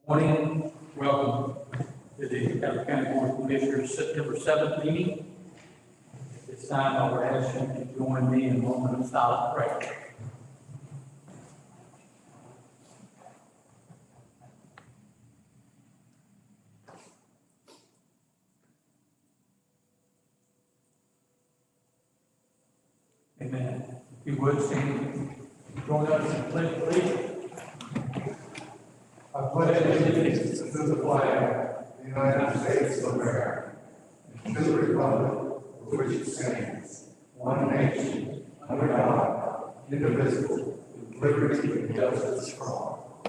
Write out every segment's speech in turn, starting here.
Morning. Welcome to the Cal County Board of Commissioners September 7th meeting. At this time, I would ask you to join me in a moment of silent prayer. Amen. If you would stand, join us in pledge of allegiance. I pledge allegiance to the flag of the United States of America, and to the republic for which it stands, one nation, under God, indivisible, with liberty and justice for all.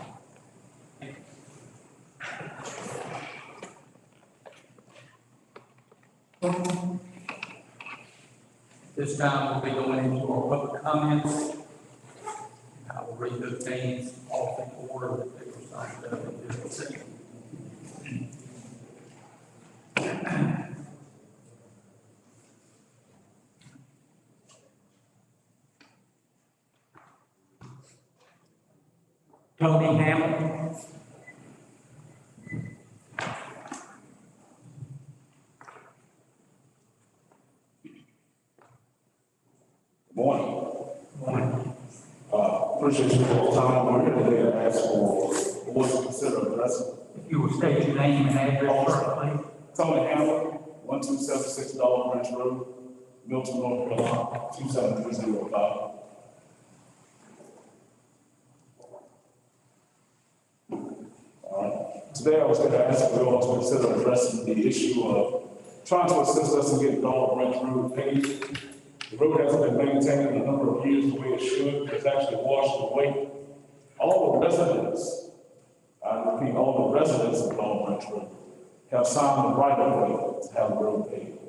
This time we'll be going into our public comments. I will read those names off in order that they were signed up in this section. Tony Hammond. Morning. Morning. Appreciate you for the time. We're here today to ask for the board to consider addressing If you will state your name and address first, please. Tony Hamlin, 1276 Dollar Branch Road, Milton, North Carolina, 27305. All right. Today I was going to ask you all to consider addressing the issue of trying to assist us in getting Dollar Branch Road paved. The road hasn't been maintained in a number of years the way it should. It's actually washed away. All the residents, I repeat, all the residents of Dollar Branch Road have signed the right of way to have the road paved.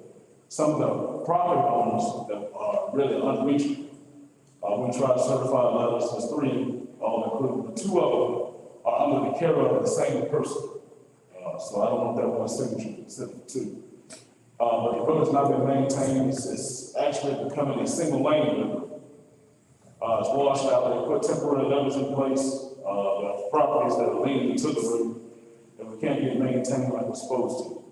Some of the property owners that are really unreachable. We tried to certify letters, there's 3, all included. The 2 of them are under the care of the same person. So I don't want that one signature specific to. But the road has not been maintained. It's actually becoming a single lane road. It's washed out. They put temporary levers in place. There are properties that are leading to the road, and we can't get maintained like we're supposed to.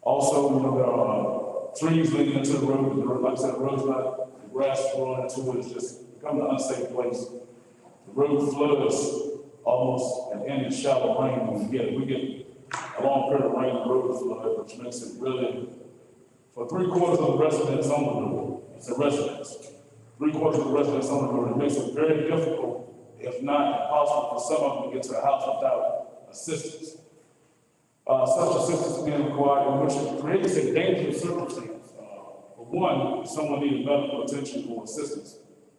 Also, there are trees leading into the road. Like I said, the road's not, the grass is growing into it. It's just becoming an unsafe place. The road floods almost an inch of shallow rain when we get it. We get a long period of rain, the road will flood, which makes it really, for 3/4 of the residents on the road, it's a residence. 3/4 of the residents on the road, it makes it very difficult, if not impossible, for some of them to get to a house without assistance. Such assistance being required, which creates a dangerous circumstance. For one, if someone needs medical attention or assistance,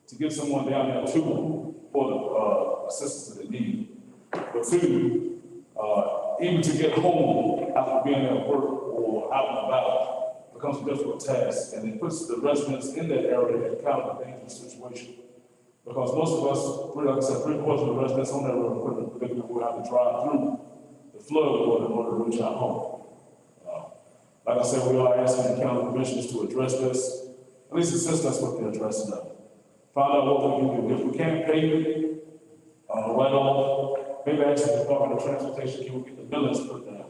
to get someone down there to them for the assistance that they need. But 2, even to get home after being at work or out and about becomes a difficult task, and it puts the residents in that area in kind of a dangerous situation. Because most of us, like I said, 3/4 of the residents on that road put in a predicament where we have to drive through the flood in order to reach our home. Like I said, we are asking the county commissioners to address this, at least assist us with the addressing of it. Find out what we can do. If we can't pay it, right off, maybe ask the Department of Transportation, can we get the billings put down?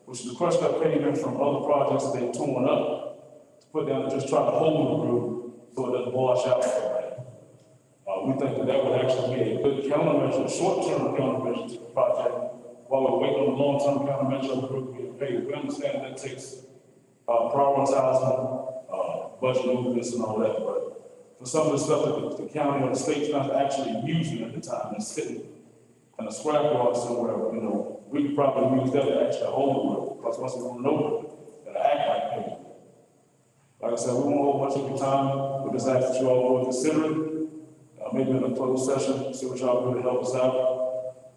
Which is the crushed up pavement from other projects that they've torn up to put down and just try to hold the road so it doesn't wash out so bad. We think that that would actually be a good countermeasure, short-term countermeasure to the project while we're waiting on the long-term countermeasure of the road being paid. We understand that takes prioritizing, budget movements and all that, but for some of the stuff that the county or the state's not actually using at the time, it's sitting in a scrapyard somewhere, we could probably use that to actually hold the road, because once we run over it, it'll act like pavement. Like I said, we won't hold much of your time. We just ask that you all will consider it, maybe in a closed session, see what y'all really help us out.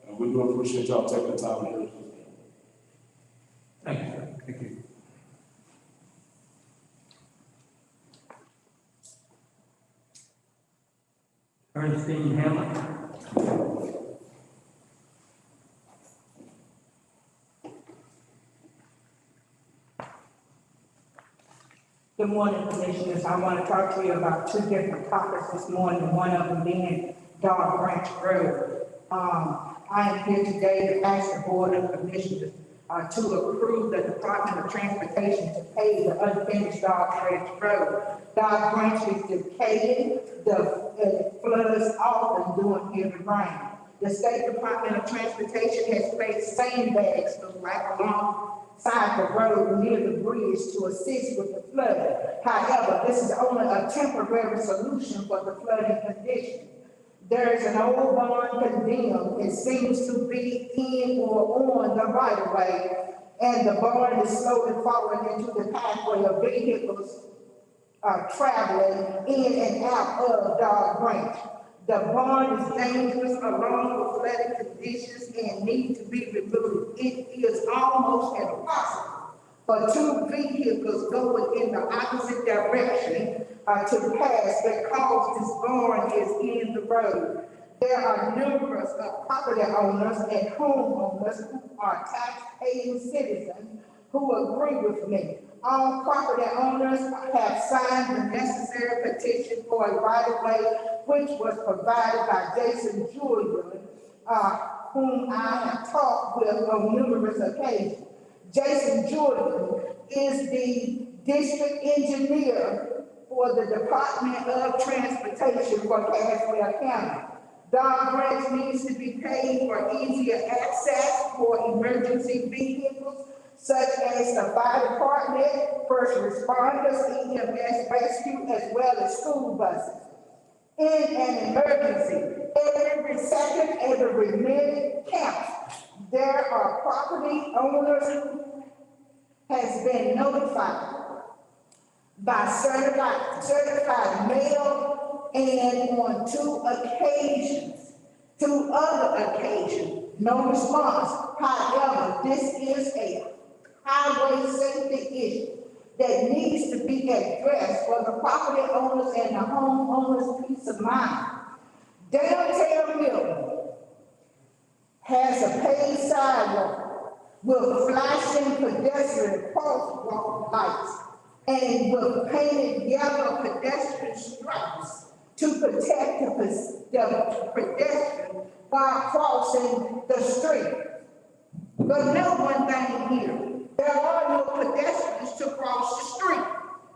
And we do appreciate y'all taking the time to hear us. Thank you, sir. Thank you. Ernestine Hammond. Good morning, Commissioners. I want to talk to you about 2 different topics this morning, one of them being Dog Branch Road. I am here today to ask the Board of Commissioners to approve the Department of Transportation to pave the unfinished Dog Branch Road. Dog Branch is decaying, it floods often during heavy rain. The State Department of Transportation has placed sandbags alongside the road near the bridge to assist with the flood. However, this is only a temporary solution for the flooding condition. There is an old barn condemned. It seems to be in or on the right of way, and the barn is slowly falling into the pathway of vehicles traveling in and out of Dog Branch. The barn is dangerous along with flooding conditions and needs to be removed. It is almost impossible for two vehicles going in the opposite direction to pass because this barn is in the road. There are numerous property owners and homeowners who are tax-paying citizens who agree with me. All property owners have signed the necessary petition for a right-of-way, which was provided by Jason Julian, whom I have talked with on numerous occasions. Jason Jordan is the district engineer for the Department of Transportation for Caswell County. Dog Branch needs to be paved for easier access for emergency vehicles such as the fire department, first responders, EMS rescue, as well as school buses. In an emergency, every second, every minute counts. There are property owners who has been notified by certified mail, and on two other occasions, no response. However, this is a highway safety issue that needs to be addressed for the property owners and the homeowners' peace of mind. Downtown Milton has a paved sidewalk with flashing pedestrian crosswalk lights and with painted yellow pedestrian stripes to protect the pedestrian while crossing the street. But know one thing here, there are no pedestrians to cross the street,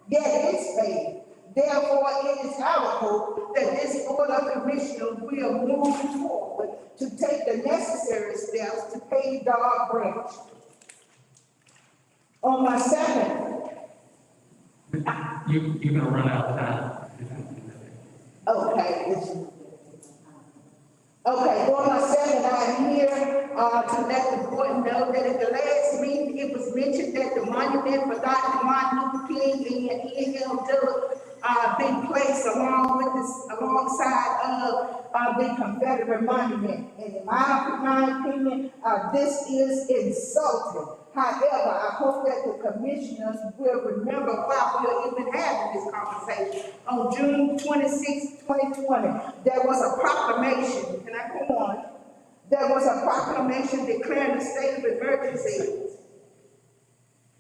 yet it's paved. Therefore, it is our hope that this Board of Commissioners will move forward to take the necessary steps to pave Dog Branch. On my second, You're gonna run out of time. okay, on my second, I'm here to let the board know that at the last meeting, it was mentioned that the monument for Dr. Martin Luther King and E.L. Dillard be placed alongside of the Confederate monument. And in my opinion, this is insulting. However, I hope that the commissioners will remember why we're even having this conversation. On June 26, 2020, there was a proclamation. Can I go on? There was a proclamation declaring a state of emergency.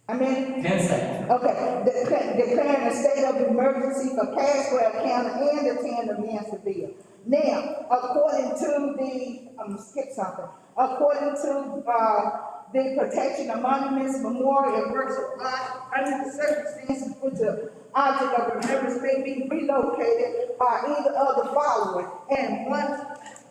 10 seconds. Okay, declaring a state of emergency for Caswell County and the town of Mansfield. Now, according to the, I'm gonna skip something. According to the Protection of Monuments, Memorial, and Works of Art, under the circumstances which the object of remembrance may be relocated by either of the following, and one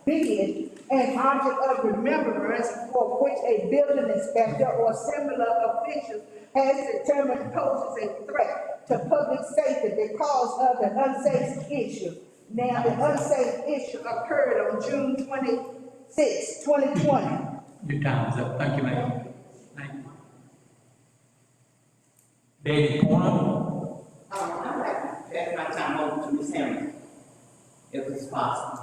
being an object of remembrance for which a building inspector or similar official has determined poses a threat to public safety because of an unsafe issue. Now, the unsafe issue occurred on June 26, 2020. Your time is up. Thank you, ma'am. Thank you. David Corner. I'd like to pass my time over to Ms. Hammond, if it's possible.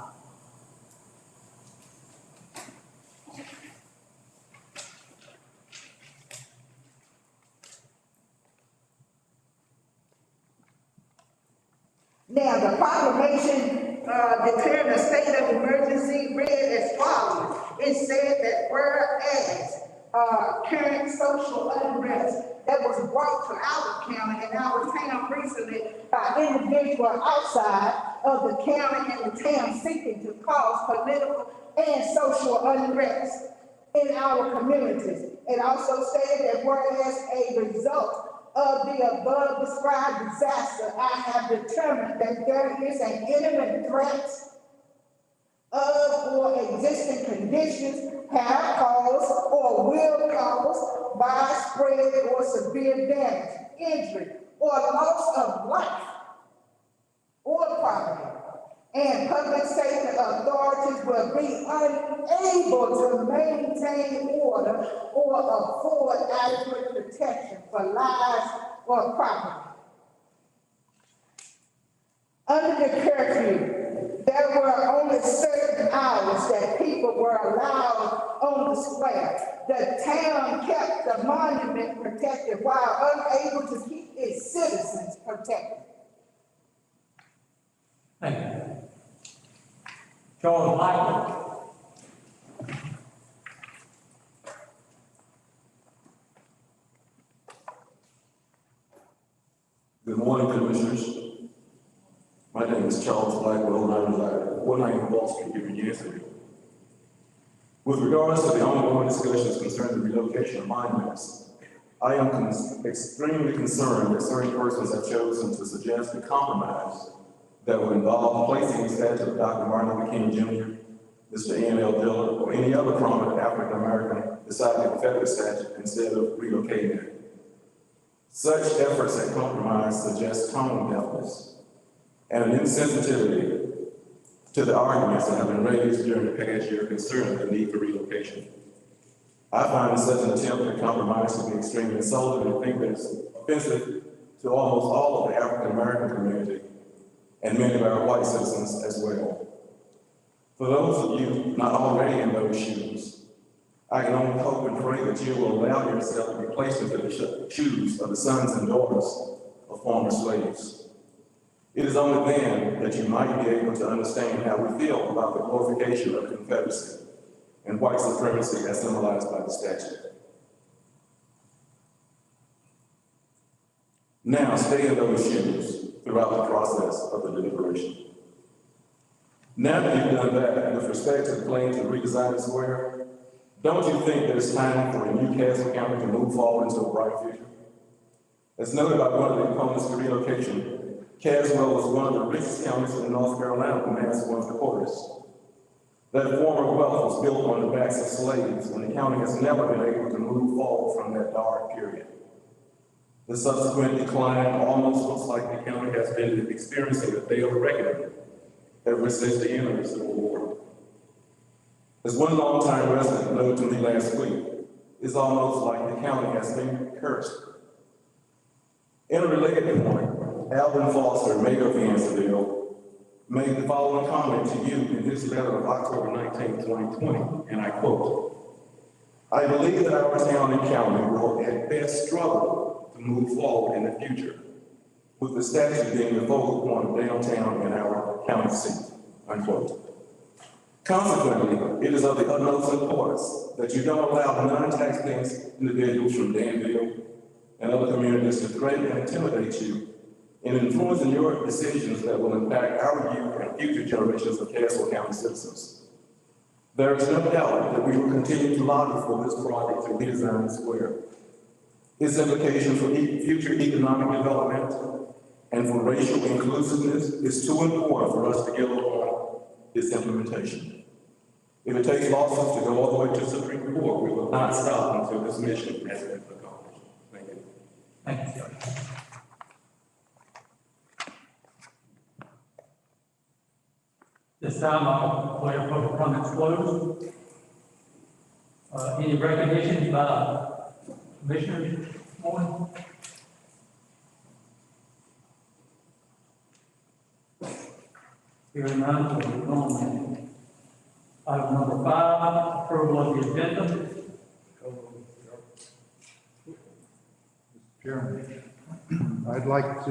Now, the proclamation declaring a state of emergency read as follows. It said that whereas current social unrest that was brought to our county and our town recently by individuals outside of the county and the town seeking to cause political and social unrest in our communities. It also stated that whereas a result of the above described disaster, I have determined that there is an imminent threat of or existing conditions have caused or will cause widespread or severe damage, injury, or loss of life or property. And public safety authorities will be unable to maintain order or afford adequate protection for lives or property. Under the curfew, there were only certain hours that people were allowed on the square. The town kept the monument protected while unable to keep its citizens protected. Thank you. Charles Michael. Good morning, Commissioners. My name is Charles Blackwell, and I reside at 190 Wall Street here in Yanceyville. With regards to the ongoing discussions concerning the relocation of monuments, I am extremely concerned that certain persons have chosen to suggest a compromise that would involve placing the statue of Dr. Martin Luther King Jr., Mr. N.L. Dillard, or any other prominent African American beside the Confederate statue instead of relocating it. Such efforts at compromise suggest tone deafness and an insensitivity to the arguments that have been raised during the past year concerning the need for relocation. I find such an attempt at compromise to be extremely insulting and think that it's offensive to almost all of the African American community and many of our white citizens as well. For those of you not already in those shoes, I can only hope and pray that you will allow yourself to be placed into the shoes of the sons and daughters of former slaves. It is only then that you might be able to understand how we feel about the glorification of Confederacy and white supremacy as symbolized by the statue. Now, stay in those shoes throughout the process of the deliberation. Now that you've done that, with respect to the plan to redesign the square, don't you think that it's time for a new Castle County to move forward into a bright future? As noted by one of the opponents to relocation, Caswell was one of the richest counties in North Carolina when Mass was the poorest. That former wealth was built on the backs of slaves, and the county has never been able to move forward from that dark period. The subsequent decline almost looks like the county has been experiencing a day of reckoning ever since the end of the Civil War. As one longtime resident noted to me last week, it's almost like the county has been cursed. In a related point, Alvin Foster, mayor of Yanceyville, made the following comment to you in his letter of October 19, 2020, and I quote, "I believe that our town and county will at best struggle to move forward in the future, with the statue being the focal point of downtown and our county seat," unquote. Consequently, it is of the utmost importance that you don't allow non-taxpaying individuals from Danville and other communities to threaten and intimidate you in influencing your decisions that will impact our youth and future generations of Castle County citizens. There is no doubt that we will continue to lobby for this project to redesign the square. Its implications for future economic development and for racial inclusiveness is too important for us to give up on its implementation. If it takes lawsuits to go all the way to the Supreme Court, we will not stop until this mission has been accomplished. Thank you. Thank you, sir. This time, I'll declare public comments closed. Any recognitions by commissioners this morning? Hearing none, we'll move on. Item number 5, approval of the agenda. Mr. Chairman, I'd like to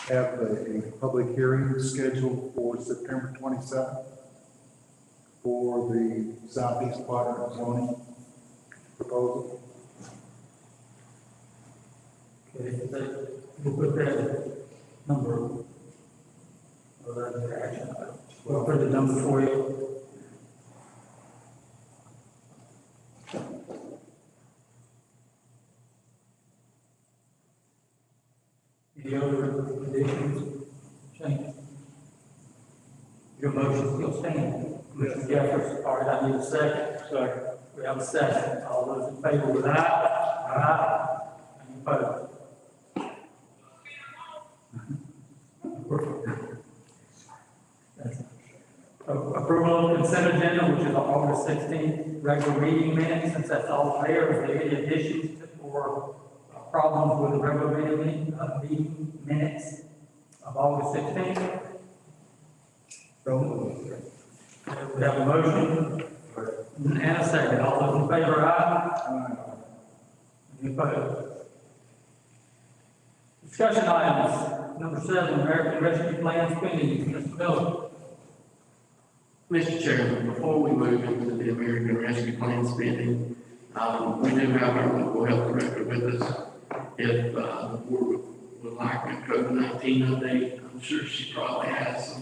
have a public hearing scheduled for September 27th for the Southeast Quadrant zoning proposal. Okay, we'll put that number. Well, that's the action item. We'll put the number for you. Any other additions, changes? Your motion still stands. Commissioner Jeffers, all right, I need a second. Second. We have a second. All those in favor with aye? Aye. Any opposed? Approval of consent agenda, which is August 16th, regular meeting minutes, since that's all there. Is there any additions or problems with the regular meeting minutes of August 16th? We have a motion and a second. All those in favor, aye? Any opposed? Discussion items. Number 7, American Rescue Plan spending. Mr. Miller. Mr. Chairman, before we move into the American Rescue Plan spending, we do have our local health director with us. If the board would like a COVID-19 update, I'm sure she probably has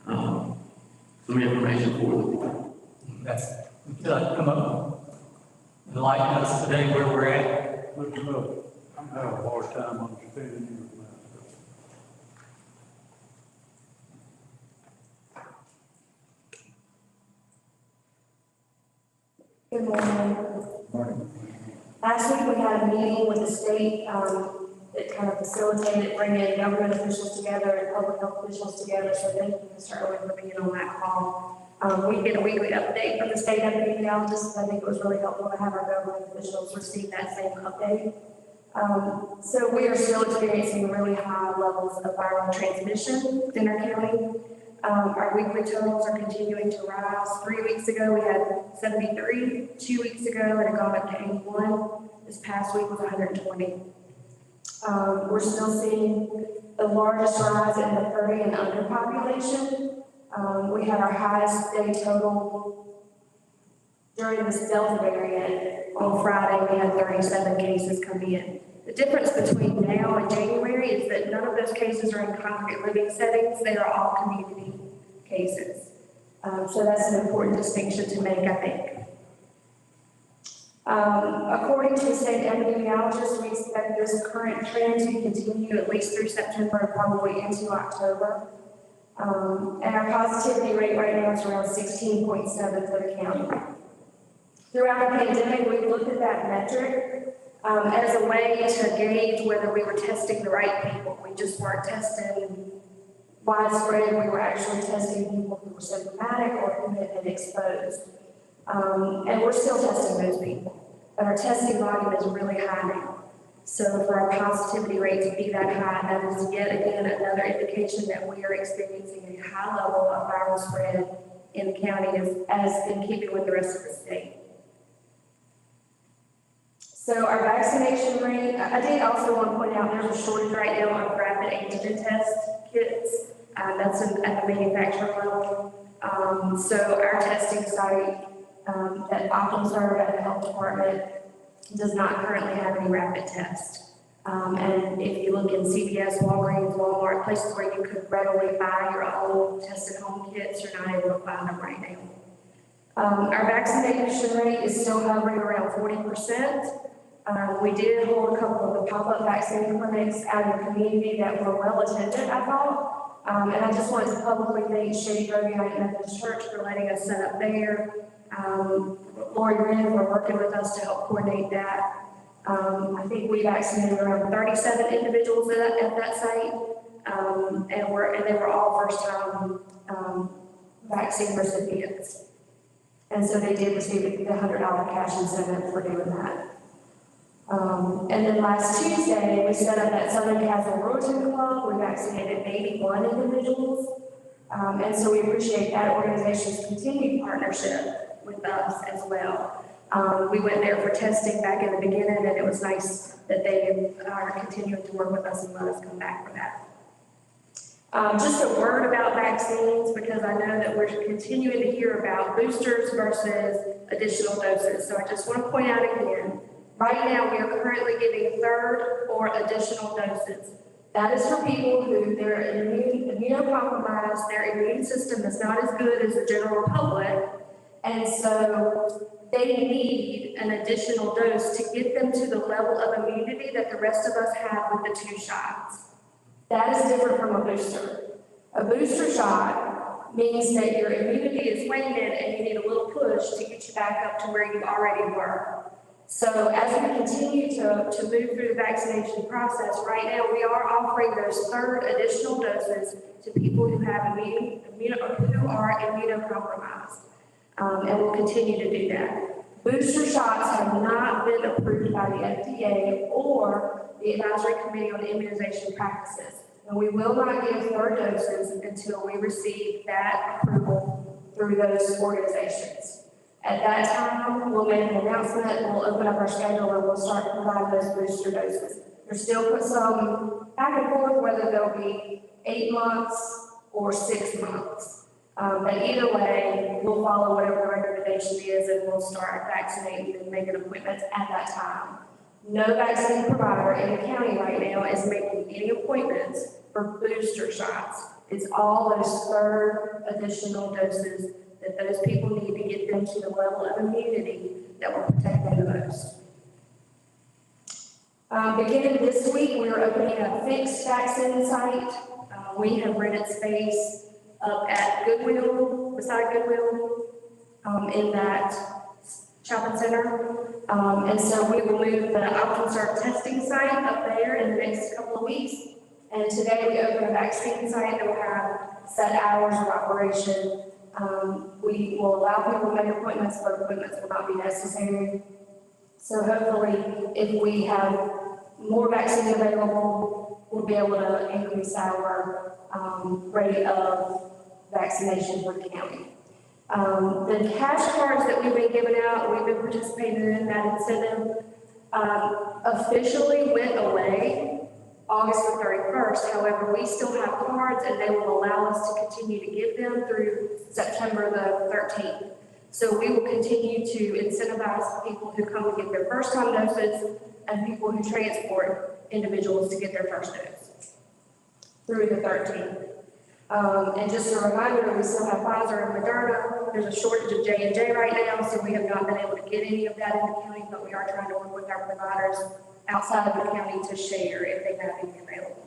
some information for the board. Yes. Would you like to come up and enlighten us today where we're at? Mr. Miller, I'm having a hard time understanding you. Good morning. Last week we had a meeting with the state that kind of facilitated bringing government officials together and public health officials together. So thank you, Mr. Owen, for being on that call. We get a weekly update from the state epidemiologist. I think it was really helpful to have our government officials receive that same update. So we are still experiencing really high levels of viral transmission within our county. Our weekly totals are continuing to rise. 3 weeks ago, we had 73. 2 weeks ago, it had gone up to 81. This past week was 120. We're still seeing the largest rise in the 30 and under population. We had our highest day total during this Delta variant. On Friday, we had 37 cases come in. The difference between now and January is that none of those cases are in congregate living settings. They are all community cases. So that's an important distinction to make, I think. According to the state epidemiologist, we expect this current trend to continue at least through September and probably into October. And our positivity rate right now is around 16.7 for the county. Throughout the pandemic, we looked at that metric as a way to gauge whether we were testing the right people. We just weren't testing widespread. We were actually testing people who were symptomatic or who had been exposed. And we're still testing those people. But our testing volume is really high now. So for our positivity rate to be that high, that is yet again another indication that we are experiencing a high level of viral spread in the county as in keeping with the rest of the state. So our vaccination rate, I did also want to point out there's a shortage right now of rapid antigen test kits. That's at the manufacturer level. So our testing site at OptumServe at the health department does not currently have any rapid tests. And if you look in CVS, Walgreens, Walmart, places where you could readily buy your own tested home kits, you're not able to find them right now. Our vaccination rate is still hovering around 40%. We did hold a couple of the pop-up vaccine clinics out in the community that were well attended, I thought. And I just wanted to publicly thank Shady Grove United Methodist Church for letting us set up there. Lori Wren were working with us to help coordinate that. I think we vaccinated around 37 individuals at that site. And they were all first-time vaccine recipients. And so they did receive the $100 cash incentive for doing that. And then last Tuesday, we set up at Southern Castle Rotary Club. We vaccinated 81 individuals. And so we appreciate that organization's continued partnership with us as well. We went there for testing back in the beginning, and it was nice that they are continuing to work with us and let us come back for that. Just a word about vaccines, because I know that we're continuing to hear about boosters versus additional doses. So I just want to point out again, right now we are currently giving third or additional doses. That is for people who they're immunocompromised, their immune system is not as good as the general public, and so they need an additional dose to get them to the level of immunity that the rest of us have with the 2 shots. That is different from a booster. A booster shot means that your immunity is waning and you need a little push to get you back up to where you already were. So as we continue to move through the vaccination process, right now we are offering those third additional doses to people who have who are immunocompromised. And we'll continue to do that. Booster shots have not been approved by the FDA or the Advisory Committee on Immunization Practices. And we will not give third doses until we receive that approval through those organizations. At that time, we'll make an announcement, we'll open up our schedule, and we'll start providing those booster doses. There's still some back and forth whether they'll be 8 months or 6 months. But either way, we'll follow whatever the recommendation is, and we'll start vaccinating and making appointments at that time. No vaccine provider in the county right now is making any appointments for booster shots. It's all those third additional doses that those people need to get them to the level of immunity that will protect them the most. Beginning this week, we are opening a fixed vaccine site. We have rented space up at Goodwill, beside Goodwill, in that shopping center. And so we will move the OptumServe testing site up there in the next couple of weeks. And today we open a vaccine site that will have set hours of operation. We will allow people to make appointments, but appointments will not be necessary. So hopefully, if we have more vaccine available, we'll be able to increase our rate of vaccination for the county. The cash cards that we've been giving out, we've been participating in that incentive, officially went away August the 31st. However, we still have cards and they will allow us to continue to give them through September the 13th. So we will continue to incentivize people who come to get their first time doses and people who transport individuals to get their first dose through the 13th. And just a reminder, we still have Pfizer and Moderna. There's a shortage of J&J right now, so we have not been able to get any of that in the county, but we are trying to work with our providers outside of the county to share if they have any available.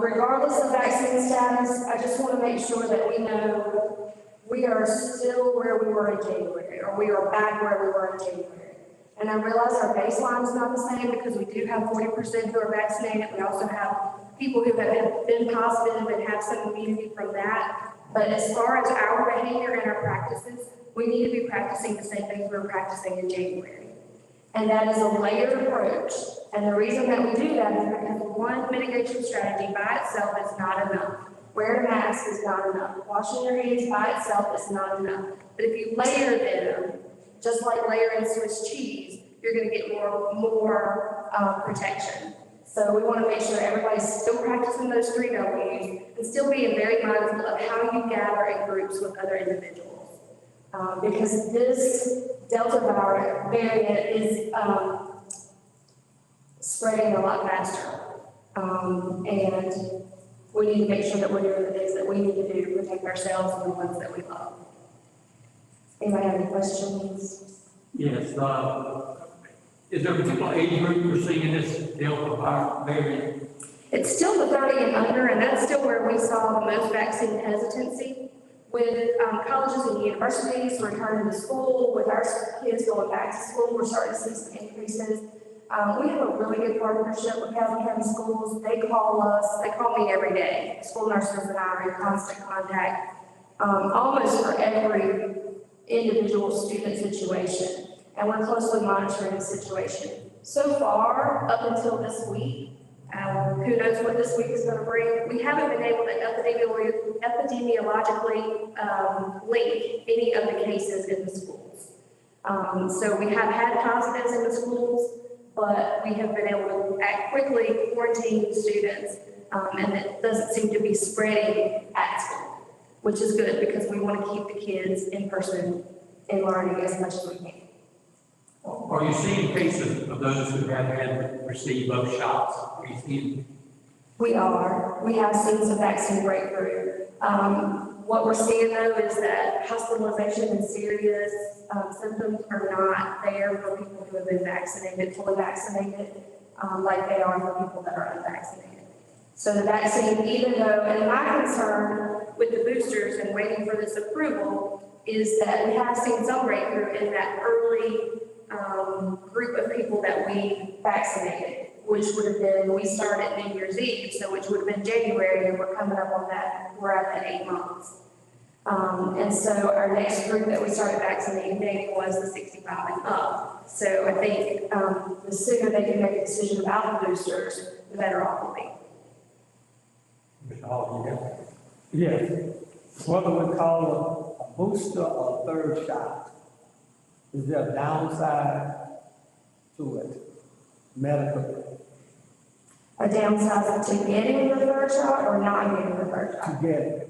Regardless of vaccine status, I just want to make sure that we know we are still where we were in January, or we are back where we were in January. And I realize our baseline is not the same because we do have 40% who are vaccinated. We also have people who have been positive and have some immunity from that. But as far as our behavior and our practices, we need to be practicing the same things we were practicing in January. And that is a layered approach. And the reason that we do that is because one mitigation strategy by itself is not enough. Wearing a mask is not enough. Washing your hands by itself is not enough. But if you layer them, just like layering Swiss cheese, you're going to get more protection. So we want to make sure everybody's still practicing those 3 W's and still being very mindful of how you gather in groups with other individuals. Because this Delta variant is spreading a lot faster. And we need to make sure that we're doing the things that we need to do to protect ourselves and the ones that we love. Anybody have any questions? Yes, is there a particular age group you're seeing this Delta variant? It's still the 30 and under, and that's still where we saw the most vaccine hesitancy. With colleges and universities returning to school, with our kids going back to school, we're starting to see some increases. We have a really good partnership with Calhoun County Schools. They call me every day. School nurses and I are in constant contact, almost for every individual student situation. And we're closely monitoring the situation. So far, up until this week, who knows what this week is going to bring, we haven't been able to epidemiologically link any of the cases in the schools. So we have had positives in the schools, but we have been able to act quickly, quarantine students, and it doesn't seem to be spreading at school, which is good because we want to keep the kids in person and learning as much as we can. Are you seeing cases of those who have had received both shots? Are you seeing? We are. We have seen some vaccine breakthrough. What we're seeing though is that hospitalization and serious symptoms are not there for people who have been vaccinated, fully vaccinated, like they are for people that are unvaccinated. So the vaccine, even though, and my concern with the boosters and waiting for this approval is that we have seen some breakthrough in that early group of people that we vaccinated, which would have been, we started New Year's Eve, so which would have been January, and we're coming up on that, we're at that 8 months. And so our next group that we started vaccinating was the 65 and up. So I think the sooner they can make a decision about the boosters, the better off we'll be. Mr. Hall, you got it? Yes. Whether we call it a booster or a third shot, is there a downside to it medically? A downside to getting the third shot or not getting the third shot? To get it?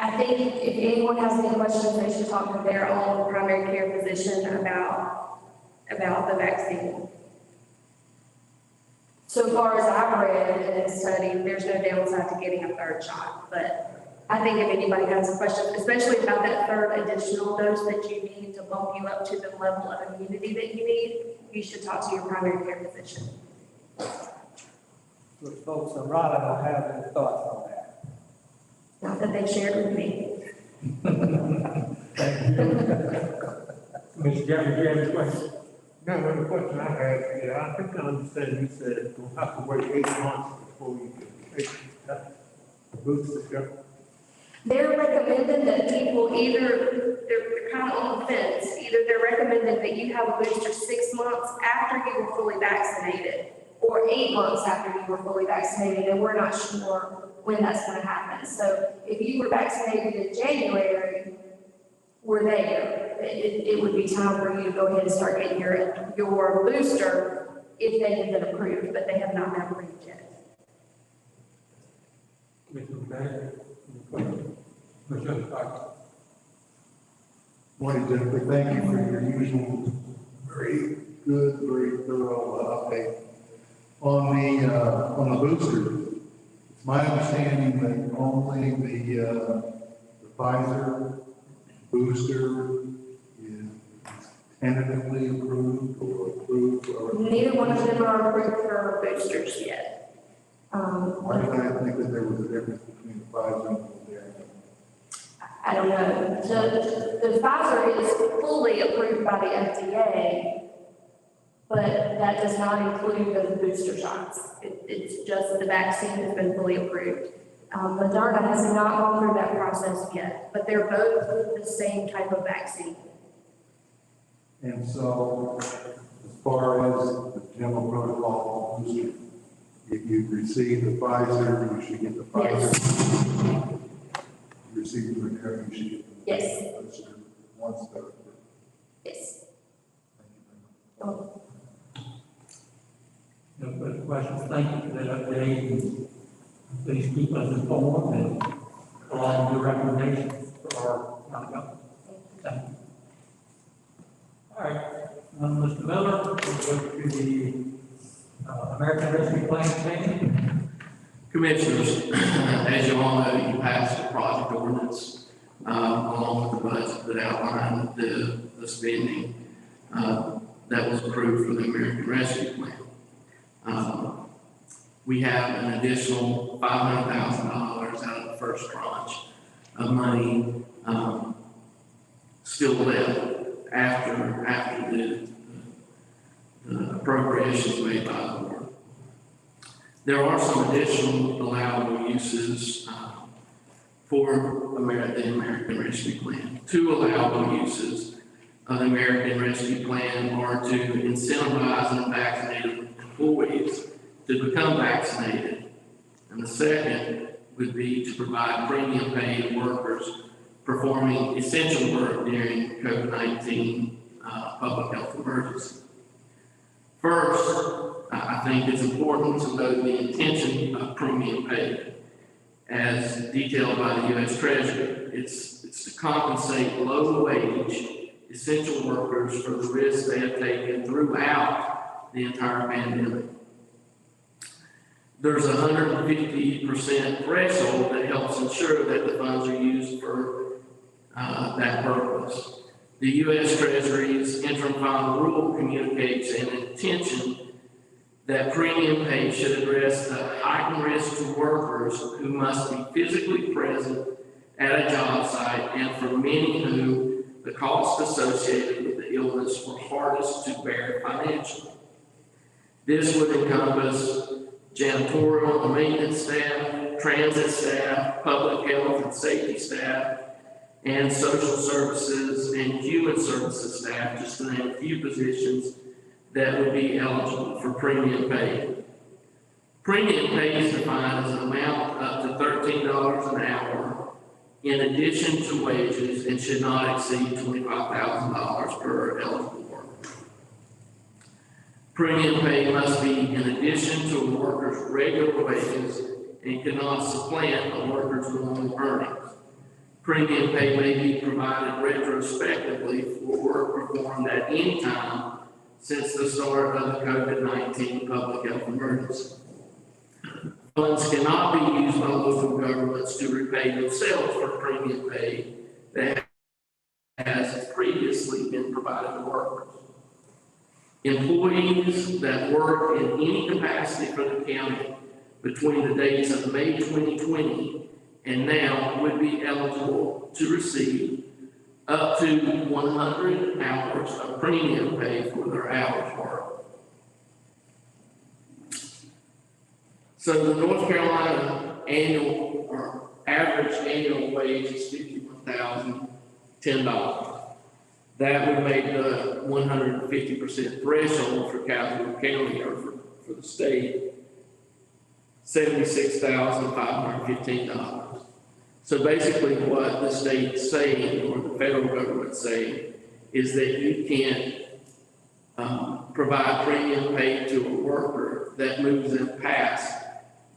I think if anyone has any questions, they should talk to their own primary care physician about the vaccine. So far as I've read in this study, there's no downside to getting a third shot. But I think if anybody has questions, especially about that third additional dose that you need to bump you up to the level of immunity that you need, you should talk to your primary care physician. Good folks around, I don't have any thoughts on that. Not that they shared with me. Thank you. Mr. Jeffrey, do you have any questions? No, the question I had, yeah, I think I understand you said you'll have to wait 8 months before you can take the booster shot. They're recommending that people they're kind of on the fence, either they're recommending that you have a booster 6 months after you were fully vaccinated, or 8 months after you were fully vaccinated, and we're not sure when that's going to happen. So if you were vaccinated in January, we're there. It would be time for you to go ahead and start getting your booster if they have been approved, but they have not been approved yet. Mr. McDaniel, Mr. Fox. Morning, Jennifer. Thank you for your usual very good, very thorough update. On the booster, it's my understanding that only the Pfizer booster is tentatively approved or approved or. Neither one of them are approved for boosters yet. Why did I think that there was a difference between the Pfizer and the Moderna? I don't know. The Pfizer is fully approved by the FDA, but that does not include the booster shots. It's just the vaccine has been fully approved. Moderna has not gone through that process yet, but they're both the same type of vaccine. And so, as far as the general protocol of booster, if you've received the Pfizer, you should get the Pfizer. Yes. If you receive the Moderna, you should get the Yes. booster once they're approved. Yes. Thank you very much. No further questions. Thank you for that update. Please keep us informed and along your recommendations for our county. Thank you. All right, Mr. Miller, we'll go to the American Rescue Plan Committee. Commissioners, as you all know, you passed the project ordinance along with the budget that outlined the spending that was approved for the American Rescue Plan. We have an additional $500,000 out of the first tranche of money still left after the appropriations made by the board. There are some additional allowable uses for the American Rescue Plan. Two allowable uses of the American Rescue Plan are to incentivize unvaccinated employees to become vaccinated. And the second would be to provide premium paid workers performing essential work during COVID-19 public health emergency. First, I think it's important to note the intention of premium pay as detailed by the U.S. Treasury. It's to compensate low-wage essential workers for the risks they have taken throughout the entire pandemic. There's a 150% threshold that helps ensure that the funds are used for that purpose. The U.S. Treasury's interim final rule communicates an intention that premium pay should address the heightened risk to workers who must be physically present at a job site, and for many whom the costs associated with the illness were hardest to bear financially. This would encompass janitorial and maintenance staff, transit staff, public health and safety staff, and social services and human services staff, just to name a few positions that would be eligible for premium pay. Premium pay is defined as an amount up to $13 an hour in addition to wages and should not exceed $25,000 per eligible worker. Premium pay must be in addition to a worker's regular wages and cannot supplant a worker's normal earnings. Premium pay may be provided retrospectively for work performed at any time since the start of the COVID-19 public health emergency. Funds cannot be used by local governments to repay themselves for premium pay that has previously been provided to workers. Employees that work in any capacity for the county between the dates of May 2020 and now would be eligible to receive up to 100 hours of premium pay for their hours worked. So the North Carolina annual or average annual wage is $51,010. That would make the 150% threshold for Caldwell County or for the state $76,515. So basically what the state's saying, or the federal government's saying, is that you can't provide premium pay to a worker that moves them past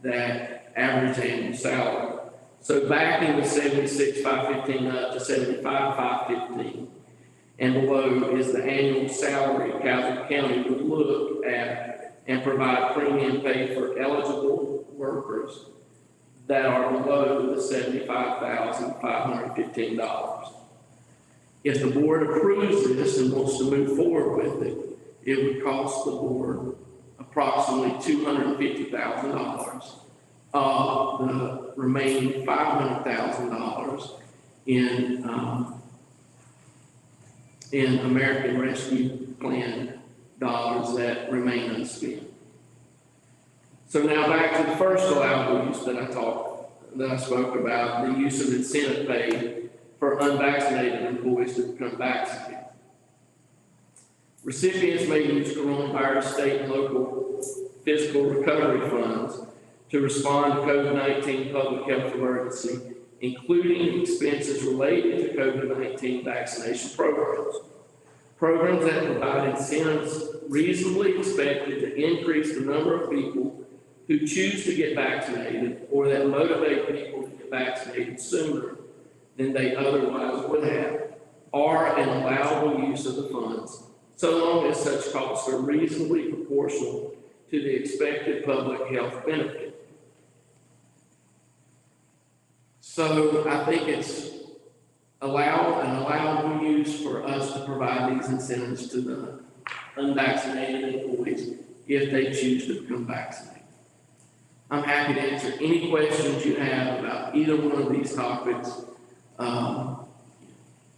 that average annual salary. So backing the $76,515 up to $75,515 and below is the annual salary Caldwell County would look at and provide premium pay for eligible workers that are below the $75,515. If the board approves this and wants to move forward with it, it would cost the board approximately $250,000 of the remaining $500,000 in American Rescue Plan dollars that remain unspent. So now back to the first allowable use that I spoke about, the use of incentive pay for unvaccinated employees to become vaccinated. Recipients may use coronavirus state and local fiscal recovery funds to respond to COVID-19 public health emergency, including expenses related to COVID-19 vaccination programs. Programs that provide incentives reasonably expected to increase the number of people who choose to get vaccinated or that motivate people to get vaccinated sooner than they otherwise would have are an allowable use of the funds, so long as such costs are reasonably proportional to the expected public health benefit. So I think it's an allowable use for us to provide these incentives to the unvaccinated employees if they choose to become vaccinated. I'm happy to answer any questions you have about either one of these topics.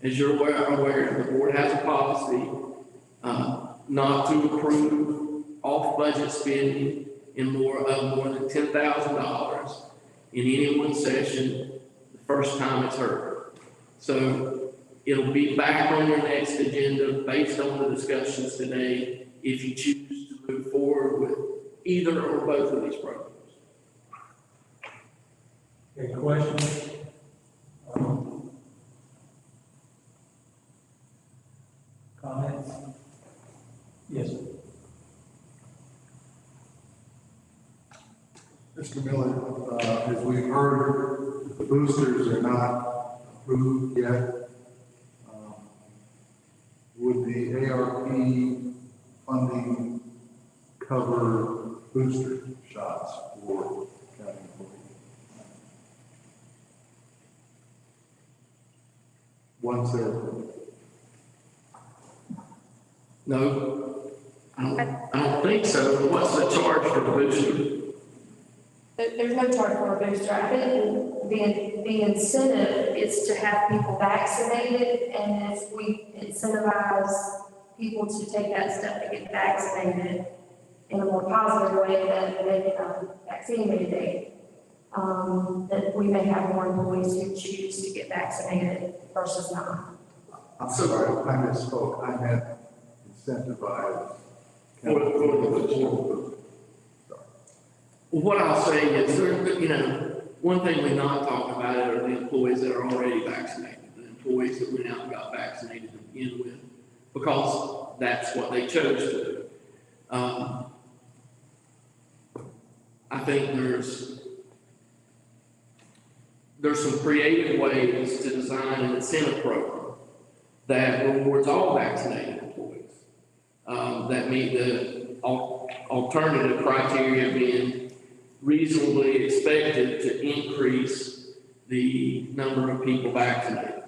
As you're aware, the board has a policy not to approve off-budget spending in more than $10,000 in any one session the first time it's heard. So it'll be back on your next agenda based on the discussions today if you choose to move forward with either or both of these programs. Any questions? Comments? Yes, sir. Mr. Miller, as we've heard, the boosters are not approved yet. Would the ARP funding cover booster shots for county employees? Once they're approved. No, I I don't think so. What's the charge for the booster? There's no charge for a booster. I think the incentive is to have people vaccinated, and if we incentivize people to take that step to get vaccinated in a more positive way than the vaccine mandate, that we may have more employees who choose to get vaccinated versus not. I'm sorry, I misspoke. I meant incentivize. For the booster. Well, what I'll say is, one thing we're not talking about are the employees that are already vaccinated, the employees that went out and got vaccinated to begin with, because that's what they chose to do. I think there's some creative ways to design an incentive program that rewards all vaccinated employees, that meet the alternative criteria being reasonably expected to increase the number of people vaccinated.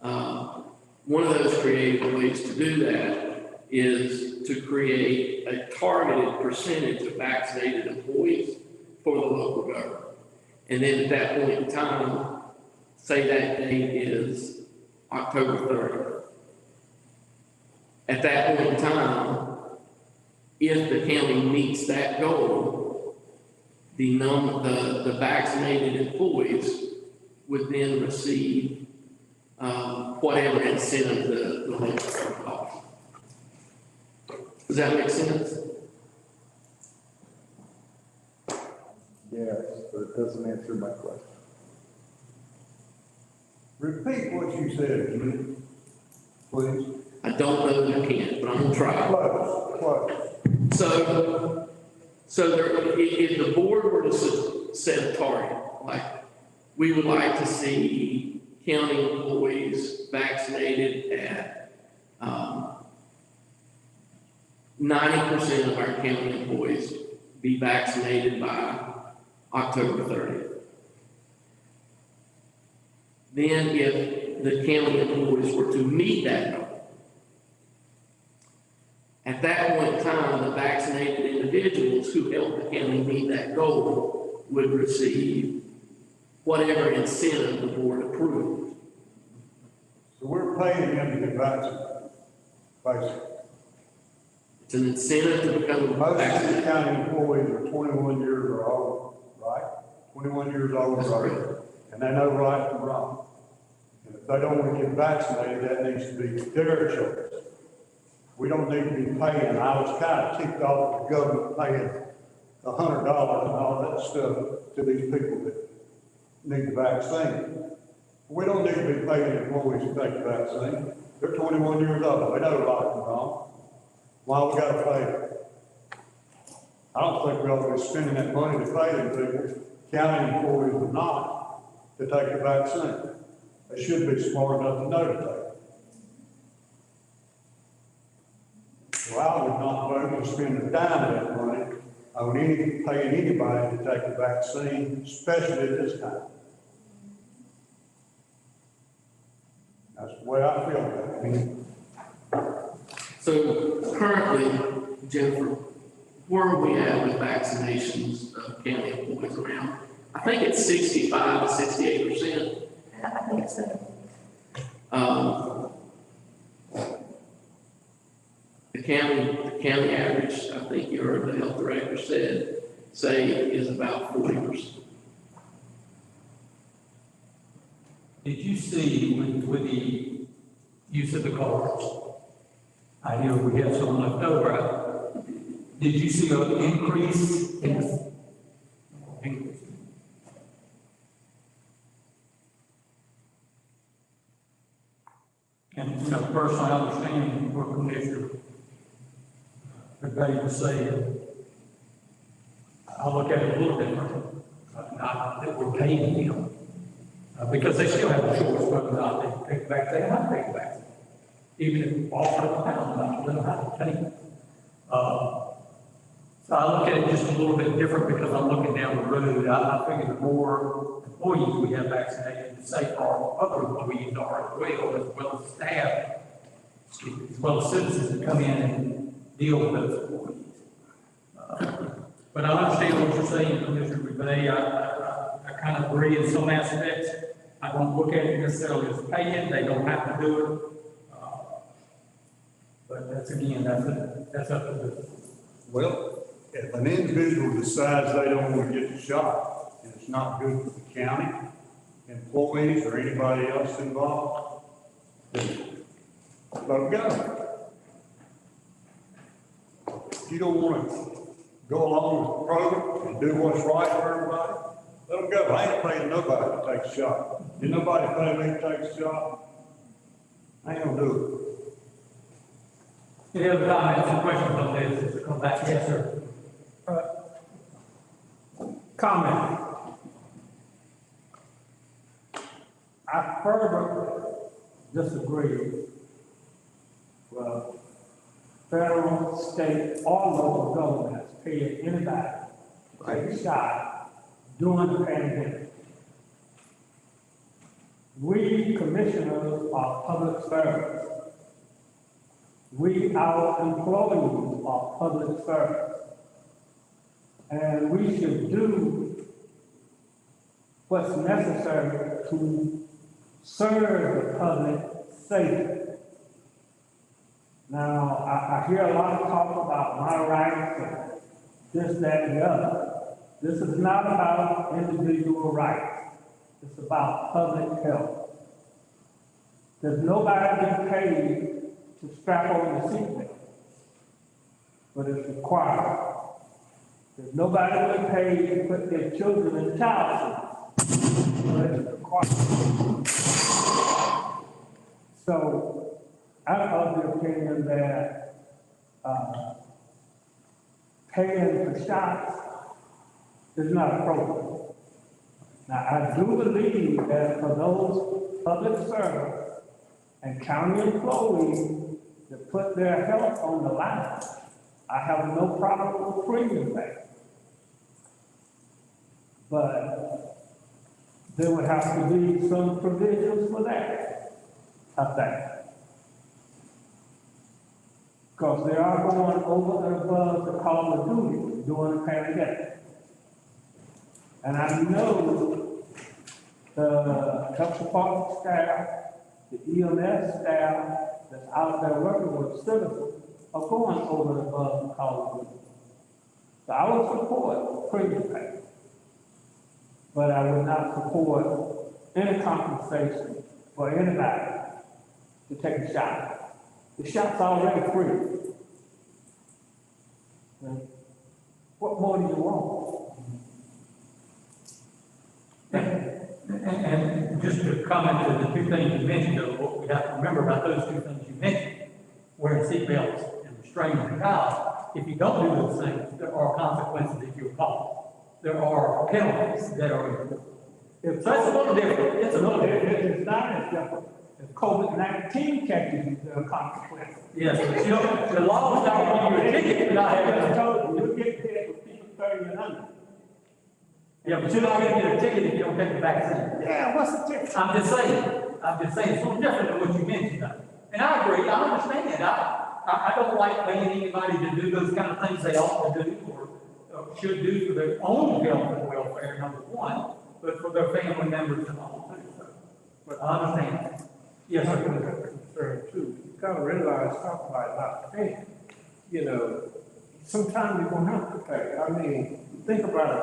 One of those creative ways to do that is to create a targeted percentage of vaccinated employees for the local government. And then at that point in time, say that date is October 30th. At that point in time, if the county meets that goal, the vaccinated employees would then receive whatever incentive the local government offers. Does that make sense? Yes, but it doesn't answer my question. Repeat what you said, Jimmy, please. I don't know that I can, but I'm gonna try. Close. So if the board were to set a target, like we would like to see county employees vaccinated at 90% of our county employees be vaccinated by October 30th. Then if the county employees were to meet that goal, at that point in time, the vaccinated individuals who helped the county meet that goal would receive whatever incentive the board approved. So we're paying them to get vaccinated, basically. It's an incentive to become Most of the vaccinated. county employees are 21 years or older, right? 21 years old, That's right? correct. And they know right from wrong. And if they don't want to get vaccinated, that needs to be their choice. We don't need to be paying. I was kind of ticked off at the government paying $100 and all that stuff to these people that need the vaccine. We don't need to be paying employees to take the vaccine. They're 21 years old. They know right from wrong. Why we got to pay them? I don't think we ought to be spending that money to pay them people, county employees or not, to take the vaccine. They should be smart enough to know to take it. So I would not vote to spend a dime of that money on paying anybody to take the vaccine, especially at this time. That's the way I feel about it. So currently, Jennifer, where are we at with vaccinations of county employees around? I think it's 65 to 68%. I think so. The county average, I think you heard the health director say is about 40%. Did you see with the use of the cards? I hear we have some left over. Did you see an increase in? And personally, I understand what Commissioner Rebecca was saying. I look at it a little different. Not that we're paying them, because they still have a choice whether or not they take it back. They have to take it back, even if offered a pound, not them have to take it. So I look at it just a little bit different because I'm looking down the road. I figure the more employees we have vaccinated, the safer our other employees are as well as staff, as well as citizens that come in deal with those employees. But I understand what you're saying, Commissioner McVeigh. I kind of agree in some aspects. I don't look at it necessarily as paying, they don't have to do it. But that's up to the. Well, if an individual decides they don't want to get the shot, and it's not good for the county, employees, or anybody else involved, then let them go. If you don't want to go along with the program and do what's right for everybody, let them go. I ain't paying nobody to take a shot. Did nobody pay me to take a shot? I ain't gonna do Any other comments or questions on this? Come back. Yes, sir. Comment. I further disagree with federal, state, or local governments paying anybody to take a shot during the pandemic. We commissioners are public servants. Our employees are public servants. And we should do what's necessary to serve the public safely. Now, I hear a lot of talk about my rights and this, that, and the other. This is not about individual rights. It's about public health. There's nobody getting paid to strap on the seatbelt, but it's required. There's nobody getting paid to put their children in child seats, but it's required. So I'm of the opinion that paying for shots is not appropriate. Now, I do believe that for those public servants and county employees that put their health on the line, I have no problem with premium pay. But there would have to be some provisions for that, I think. Because they are going over and above the call of duty during the pandemic. And I know the health department staff, the EMS staff that's out there working with citizens are going over and above the call of duty. So I would support premium pay, but I would not support any compensation for anybody to take a shot. The shot's already free. What more do you want? And just to comment to the two things you mentioned, though, what we have to remember about those two things you mentioned, wearing seatbelts and restraining the child, if you don't do those things, there are consequences if you're caught. There are penalties that are enforced. So it's a little different. It's a little different. It's not as different. If COVID-19 catches you, there are consequences. Yes, but you know, the law is not giving you a ticket for not having a You get paid for people 30 and under. Yeah, but you're not gonna get a ticket if you don't take the vaccine. Yeah, what's the difference? I'm just saying, it's a little different than what you mentioned. And I agree, I understand it. I don't like paying anybody to do those kind of things they ought to do or should do for their own health and welfare, number one, but for their family members and all too. So, but I understand. Yes, sir. Concern too. You gotta realize, talk about not paying. You know, sometimes you're gonna have to pay. I mean, think about it.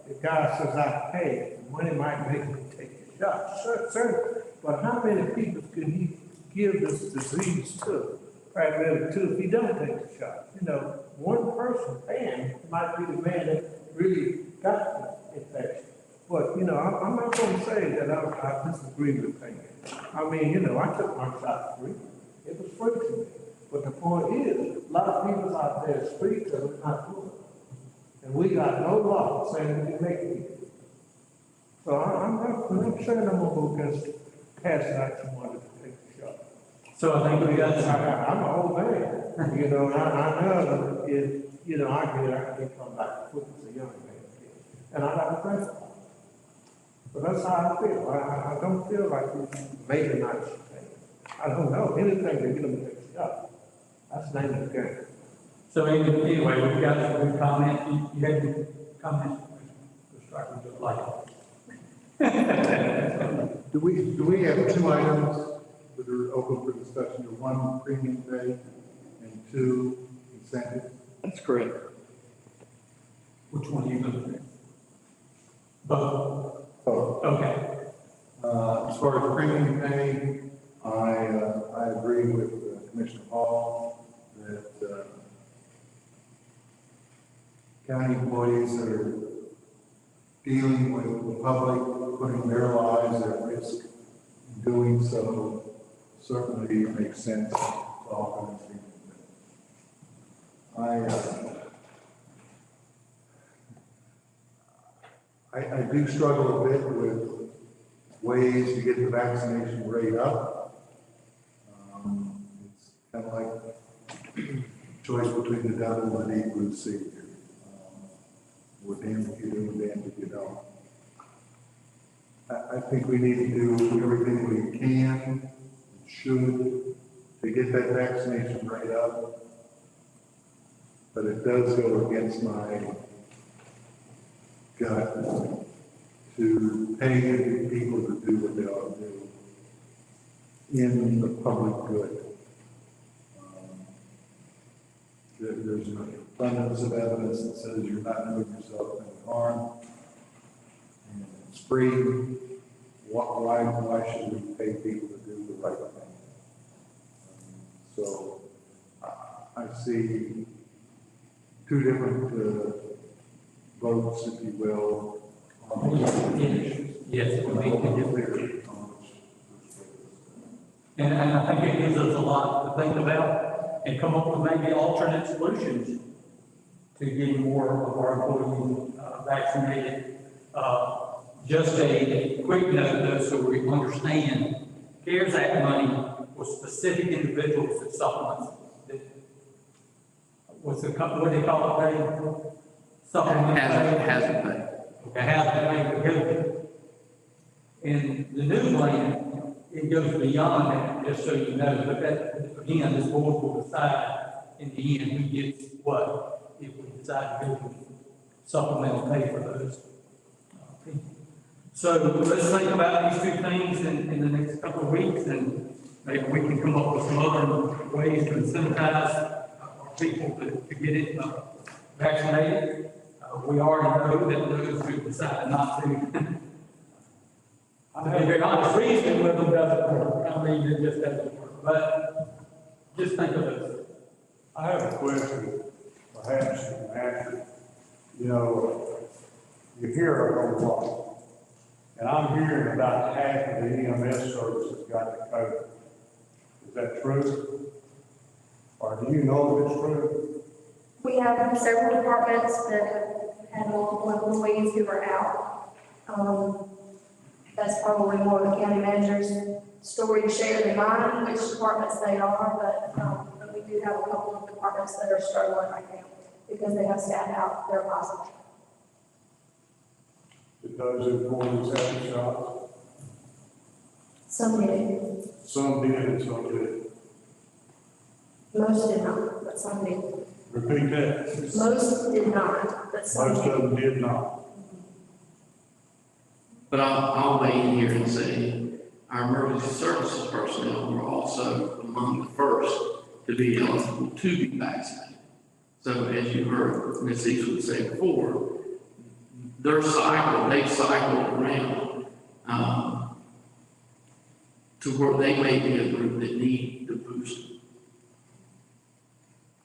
The guy says, I pay, the money might make me take the shot. Certainly. But how many people could he give this disease to? Probably two if he don't take the shot. You know, one person paying might be the man that really got the infection. But, you know, I'm not gonna say that I disagree with paying. I mean, you know, I took my shot free. It was free to me. But the point is, a lot of people out there street because it's not doing it. And we got no law saying we can make people. So I'm not saying I'm gonna go against passing out someone to take the shot. So I think we got I'm an old man, you know, and I know that you know, I can come back quick as a young man. And I got a friend. But that's how I feel. I don't feel like we maybe not should pay. I don't know, anything to get them to take a shot. That's the name of the game. So anyway, we've got a good comment. You had any comments? Do we have two items that are open for discussion? One, premium pay, and two, incentive? That's correct. Which one are you looking at? Both? Oh. Okay. As far as premium pay, I agree with Commissioner Hall that county employees that are dealing with the public, putting their lives at risk, in doing so certainly makes sense to offer them premium pay. I do struggle a bit with ways to get the vaccination rate up. It's kind of like choice between the devil and the deep root seed here. We're damned if you do, we're damned if you don't. I think we need to do everything we can, should, to get that vaccination rate up. But it does go against my gut to pay people to do what they ought to do in the public good. There's an abundance of evidence that says you're not doing yourself any harm. And it's free. Why should we pay people to do the right thing? So I see two different votes, if you will, on these issues. Yes, we need to get there. And I think it gives us a lot to think about and come up with maybe alternate solutions to getting more of our employees vaccinated. Just a quick note though, so we understand, CARES Act money was specific individuals that supplements. What's the, what do they call it, Dave? Supplement. Hazard pay. Okay, hazard pay. In the new plan, it goes beyond that, just so you know, but that, again, this board will decide in the end who gets what, if we decide to go supplemental pay for those people. So let's think about these two things in the next couple of weeks, and maybe we can come up with some other ways to incentivize our people to get it vaccinated. We already know that those who decide not to, to be very honest, reasoning with them doesn't work. I mean, it just doesn't work. But just think of this. I have a question, perhaps you can answer. You know, you hear a whole lot. And I'm hearing about half of the EMS services got the COVID. Is that true? Or do you know if it's true? We have several departments that have had multiple employees who are out. That's probably more of the county manager's story to share than mine, which departments they are, but we do have a couple of departments that are struggling right now because they have staff out, they're positive. Did those employees have the shots? Some did. Some did and some didn't. Most did not, but some did. Repeat that. Most did not, but some Most did. of them did not. But I'll weigh in here and say our emergency services personnel were also among the first to be eligible to be vaccinated. So as you heard Ms. Eastwood say before, they've cycled around to where they may be a group that need the boost.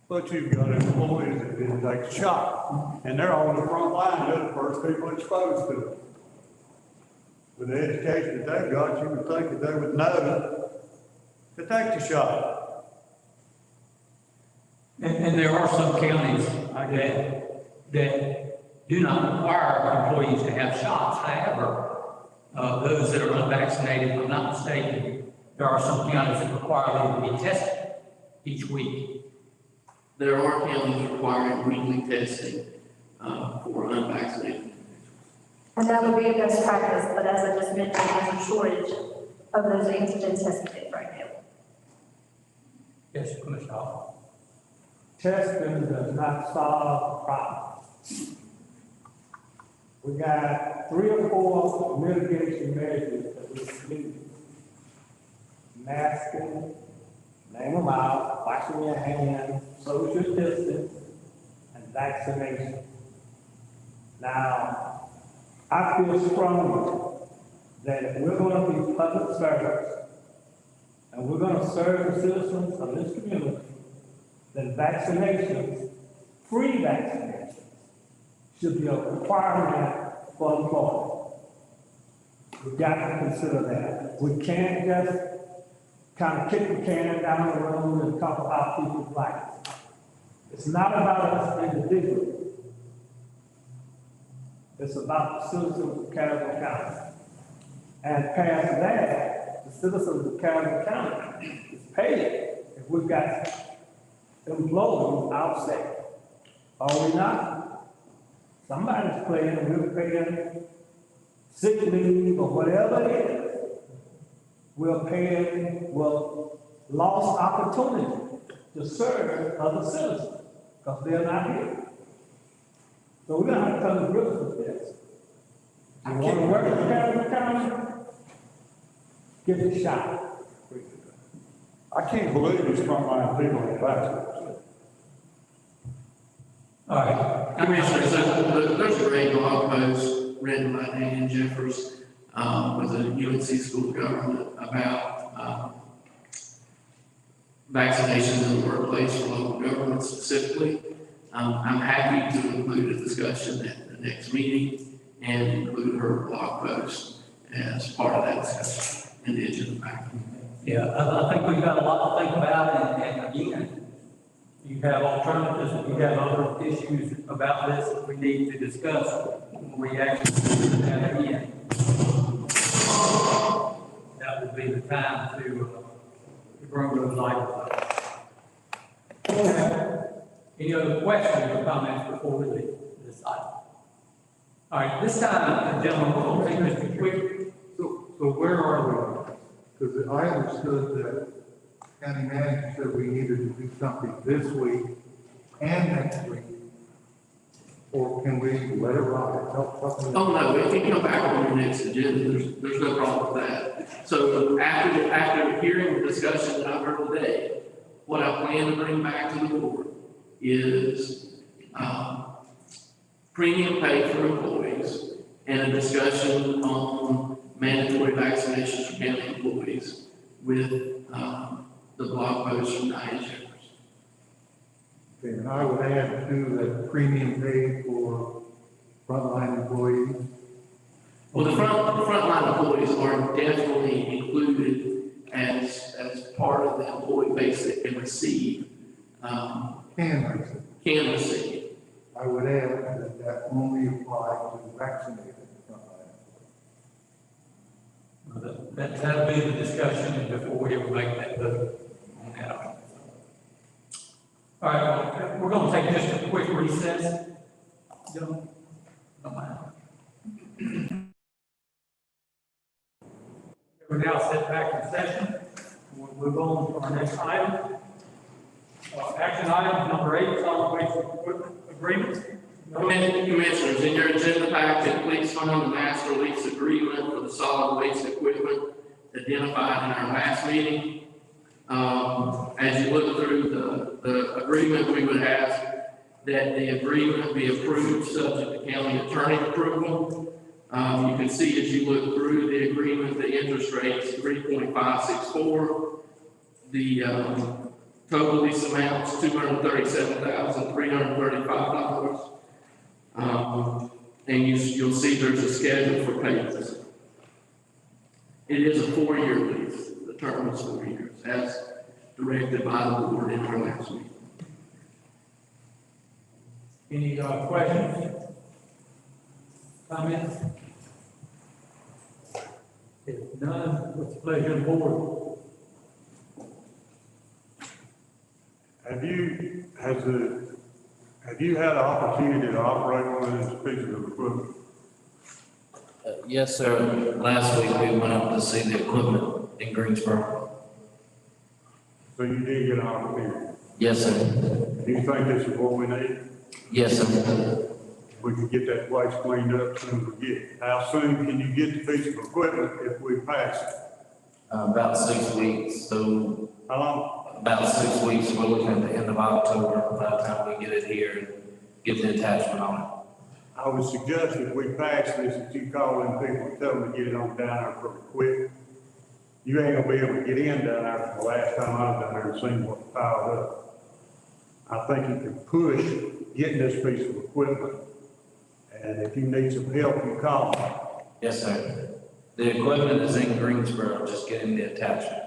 But you've got employees that didn't take the shot, and they're on the front line, they're the first people exposed to it. With the education that they've got, you would think that they would know to take the shot. And there are some counties, I guess, that do not require employees to have shots. However, those that are unvaccinated, if I'm not mistaken, there are some counties that require them to be tested each week. There are counties requiring weekly testing for unvaccinated. And that would be a best practice, but as I just mentioned, there's a shortage of those antigen testing kits right now. Yes, Commissioner Hall. testing does not solve the problem. We got 3 or 4 mitigation measures that we need. Masking, name them out, washing your hands, social distance, and vaccination. Now, I feel strongly that if we're going to be public servants and we're going to serve the citizens of this community, then vaccinations, free vaccinations, should be a requirement for employees. We've got to consider that. We can't just kind of kick the can down the road and talk about people's lives. It's not about us individually. It's about the citizens of Carroll County. And past that, the citizens of Carroll County is paid if we've got employees out sick. Are we not? Somebody's paying, we're paying sick leave or whatever it is. We're paying, lost opportunity to serve other citizens because they're not here. So we're gonna have to come to grips with this. You want to work in Carroll County? Give it a shot. I can't believe these frontline people are vaccinated. All right. Commissioner, so there's a great blog post written by Dan Jeffers with the UNC School of Government about vaccinations in the workplace for local government specifically. I'm happy to include a discussion at the next meeting and include her blog post as part of that discussion in the agenda packet. Yeah, I think we've got a lot to think about, and again, you have alternatives, and you have other issues about this that we need to discuss when we actually do that again. That would be the time to bring those items up. Any other questions or comments before we leave this item? All right, this time, gentlemen, we'll take Mr. Quick. So where are we? Because I understood that county manager said we needed to do something this week and next week. Or can we let it ride? Oh, no, it can come back on your next agenda. There's no problem with that. So after hearing the discussion that I've heard today, what I plan to bring back to the board is premium pay for employees and a discussion on mandatory vaccinations for county employees with the blog post from Diane Jeffers. Okay, and I would add to that premium pay for frontline employees. Well, the frontline employees are definitely included as part of the employee base that can receive. Can receive. I would add that only applies to vaccinated frontline employees. That'll be the discussion before we ever make that vote on that. All right, we're going to take just a quick recess. Don't mind. We're now set back in session. We'll move on to our next item. Action item number 8, solid waste equipment agreement. Commissioners, in your agenda packet, please find the master lease agreement for the solid waste equipment identified in our last meeting. As you look through the agreement, we would ask that the agreement be approved subject to county attorney approval. You can see as you look through the agreement, the interest rate is 3.564. The total lease amount is $237,335. And you'll see there's a schedule for payments. It is a 4-year lease. The term is 4 years, as directed by the board in our last meeting. Any questions? Comments? If none, what's the pleasure of the board? Have you had an opportunity to operate one of these pieces of equipment? Yes, sir. Last week we went up to see the equipment in Greensboro. So you did get an opportunity? Yes, sir. Do you think this is what we need? Yes, sir. We can get that place cleaned up soon as we get it. How soon can you get the piece of equipment if we pass it? About 6 weeks, so How long? about 6 weeks, we're looking at the end of October by the time we get it here and get the attachment on it. I would suggest if we pass this, that you call in people and tell them to get it on down there pretty quick. You ain't gonna be able to get in down there for the last time I was down there and seen what piled up. I think you can push getting this piece of equipment, and if you need some help, you call me. Yes, sir. The equipment is in Greensboro, just getting the attachment.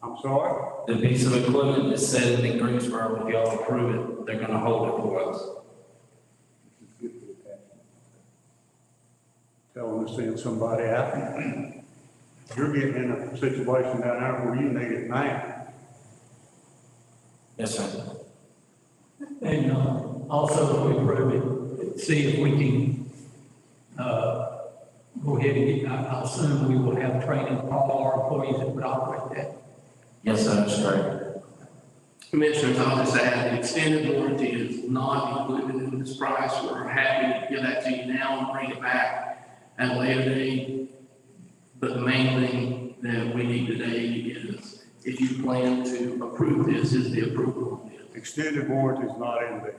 I'm sorry? The piece of equipment is set in Greensboro. If y'all approve it, they're gonna hold it for us. Tell them to send somebody out. You're getting in a situation down there where you need it now. Yes, sir. And also, if we approve it, see if we can go ahead and get, I assume we will have training for all our employees that would operate that. Yes, sir, that's right. Commissioners, I'll just add, the extended warranty is not included in this price. We're happy to give that to you now and bring it back at a later date. But the main thing that we need today is, if you plan to approve this, is the approval of it. Extended warranty is not in this.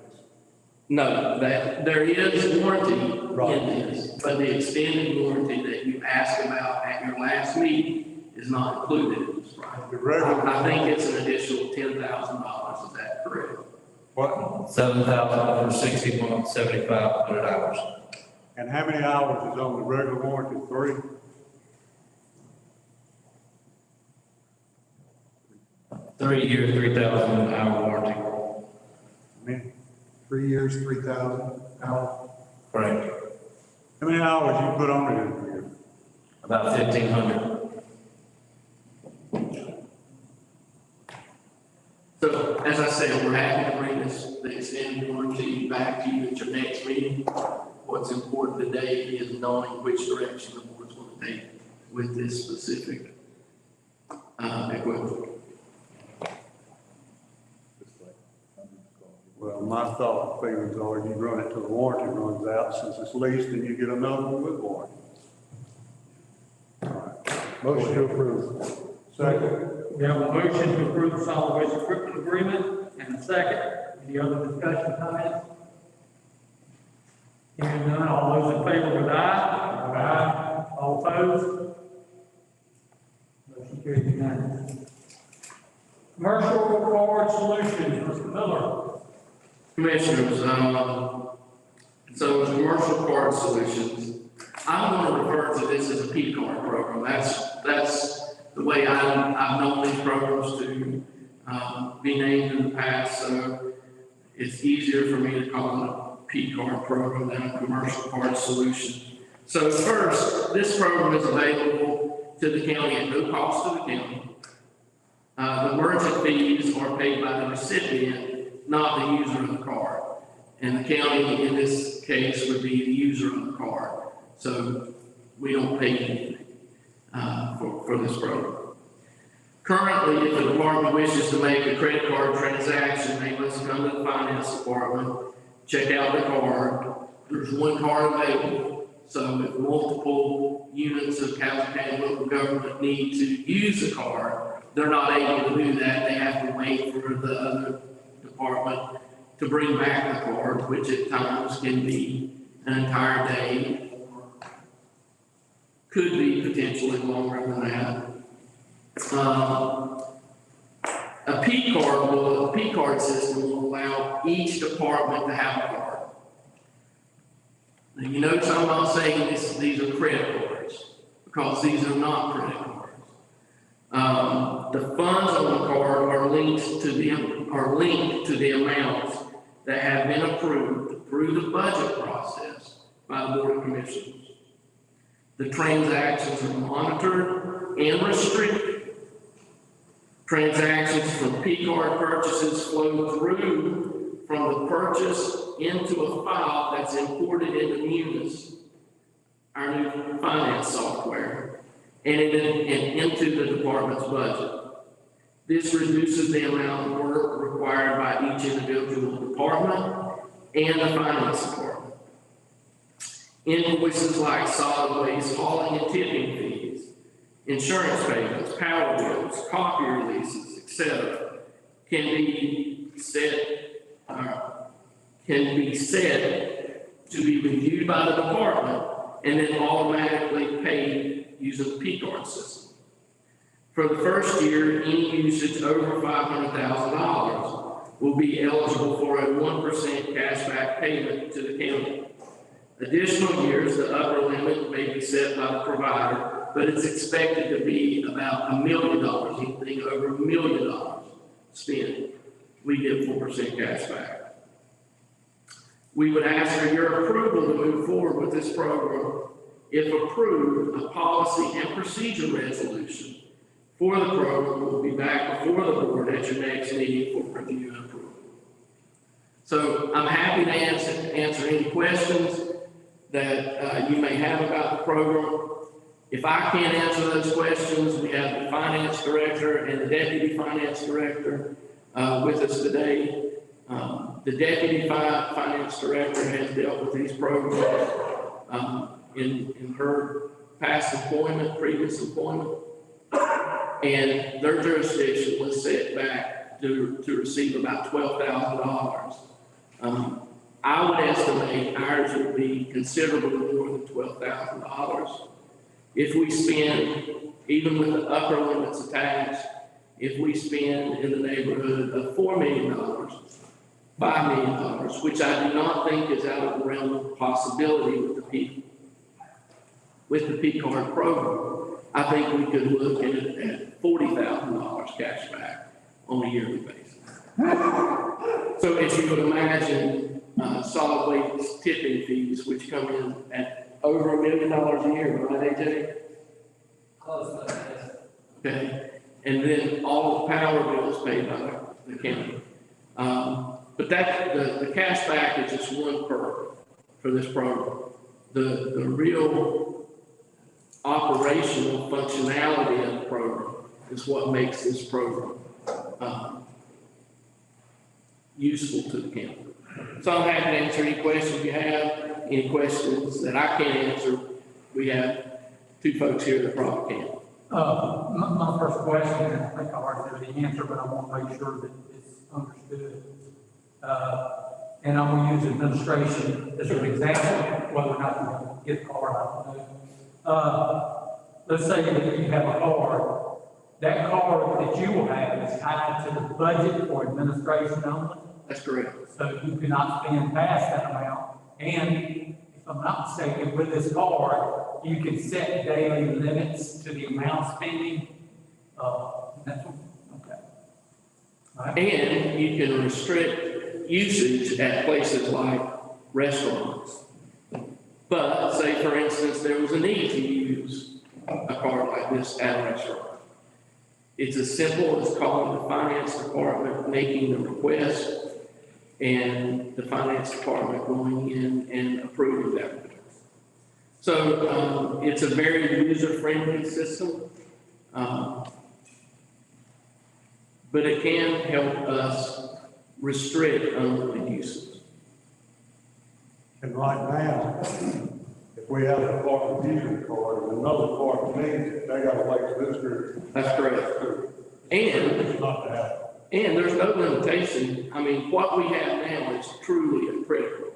No, that, there is warranty Right. in this, but the extended warranty that you asked about at your last meeting is not included in this price. The regular. I think it's an additional $10,000, is that correct? What? 7,000 for 60 months, 7,500 hours. And how many hours is on the regular warranty? 3? Three years, 3,000 hour warranty. I mean, 3 years, 3,000 hours. Correct. how many hours you put on it in a year? About 1,500. So, as I said, we're happy to bring the extended warranty back to you at your next meeting. What's important today is knowing which direction the board's going to take with this specific equipment. Well, my thought feelings are you run it till the warranty runs out. Since it's leased, and you get another one with warranty. All right. Motion to approve. Second. We have a motion to approve the solid waste equipment agreement and a second. Any other discussion, comments? Hearing none, all those in favor with aye. Aye. All opposed? Motion carries unanimously. Commercial card solutions, Mr. Miller. Commissioners, so with commercial card solutions, I'm going to refer to this as a P card program. That's the way I've known these programs to be named in the past. So it's easier for me to call it a P card program than a commercial card solution. So first, this program is available to the county at no cost to the county. The merchant fees are paid by the recipient, not the user of the card. And the county, in this case, would be the user of the card. So we don't pay anything for this program. Currently, if the department wishes to make a credit card transaction, they must come to the finance department, check out the card. There's one card available. So if multiple units of Calhoun County local government need to use the card, they're not able to do that. They have to wait for the other department to bring back the card, which at times can be an entire day, could be potentially longer than that. A P card system will allow each department to have a card. Now, you notice I'm not saying these are credit cards, because these are not credit cards. The funds on the card are linked to the amounts that have been approved through the budget process by the Board of Commissioners. The transactions are monitored and restricted. Transactions from P card purchases flow through from the purchase into a file that's imported into Munis, our new finance software, and into the department's budget. This reduces the amount of work required by each individual department and the finance department. Invoices like solid waste hauling and tipping fees, insurance payments, power bills, copier leases, etc., can be set to be reviewed by the department and then automatically paid using the P-card system. For the first year, any usage over $500,000 will be eligible for a 1% cashback payment to the county. Additional years, the upper limit may be set by the provider, but it's expected to be about $1 million. Anything over $1 million spent, we get 4% cash back. We would ask for your approval to move forward with this program. If approved, a policy and procedure resolution for the program will be back before the board at your next meeting for review and approval. So I'm happy to answer any questions that you may have about the program. If I can't answer those questions, we have the finance director and the deputy finance director with us today. The deputy finance director has dealt with these programs in her past employment, previous employment, and their jurisdiction was set back to receive about $12,000. I would estimate ours would be considerably more than $12,000. If we spend, even with the upper limits attached, if we spend in the neighborhood of $4 million, $5 million, which I do not think is out of the realm of possibility with the P-card program, I think we could look at $40,000 cash back on a yearly basis. So as you would imagine, solid waste tipping fees, which come in at over $1 million a year, right, AJ? Close enough, yes. Okay, and then all the power bills paid by the county. But the cash back is just one perk for this program. The real operational functionality of the program is what makes this program useful to the county. So I'm happy to answer any questions you have, any questions that I can't answer. We have two folks here that probably can. My first question, and I think I already know the answer, but I want to make sure that it's understood. And I'm going to use administration as an example, whether or not you're going to get a card, I don't know. Let's say that you have a card. That card that you will have is tied to the budget for administration only. That's correct. So you cannot spend past that amount. And if I'm not mistaken, with this card, you can set daily limits to the amount spending. That's okay. Right. And you can restrict usage at places like restaurants. But say, for instance, there was a need to use a card like this at a restaurant. It's as simple as calling the finance department, making the request, and the finance department going in and approving that request. So it's a very user-friendly system, but it can help us restrict unlimited usage. And right now, if we have a department user card and another department needs it, they gotta wait for this group. That's correct. It's not to happen. And there's no limitation. I mean, what we have now is truly critical,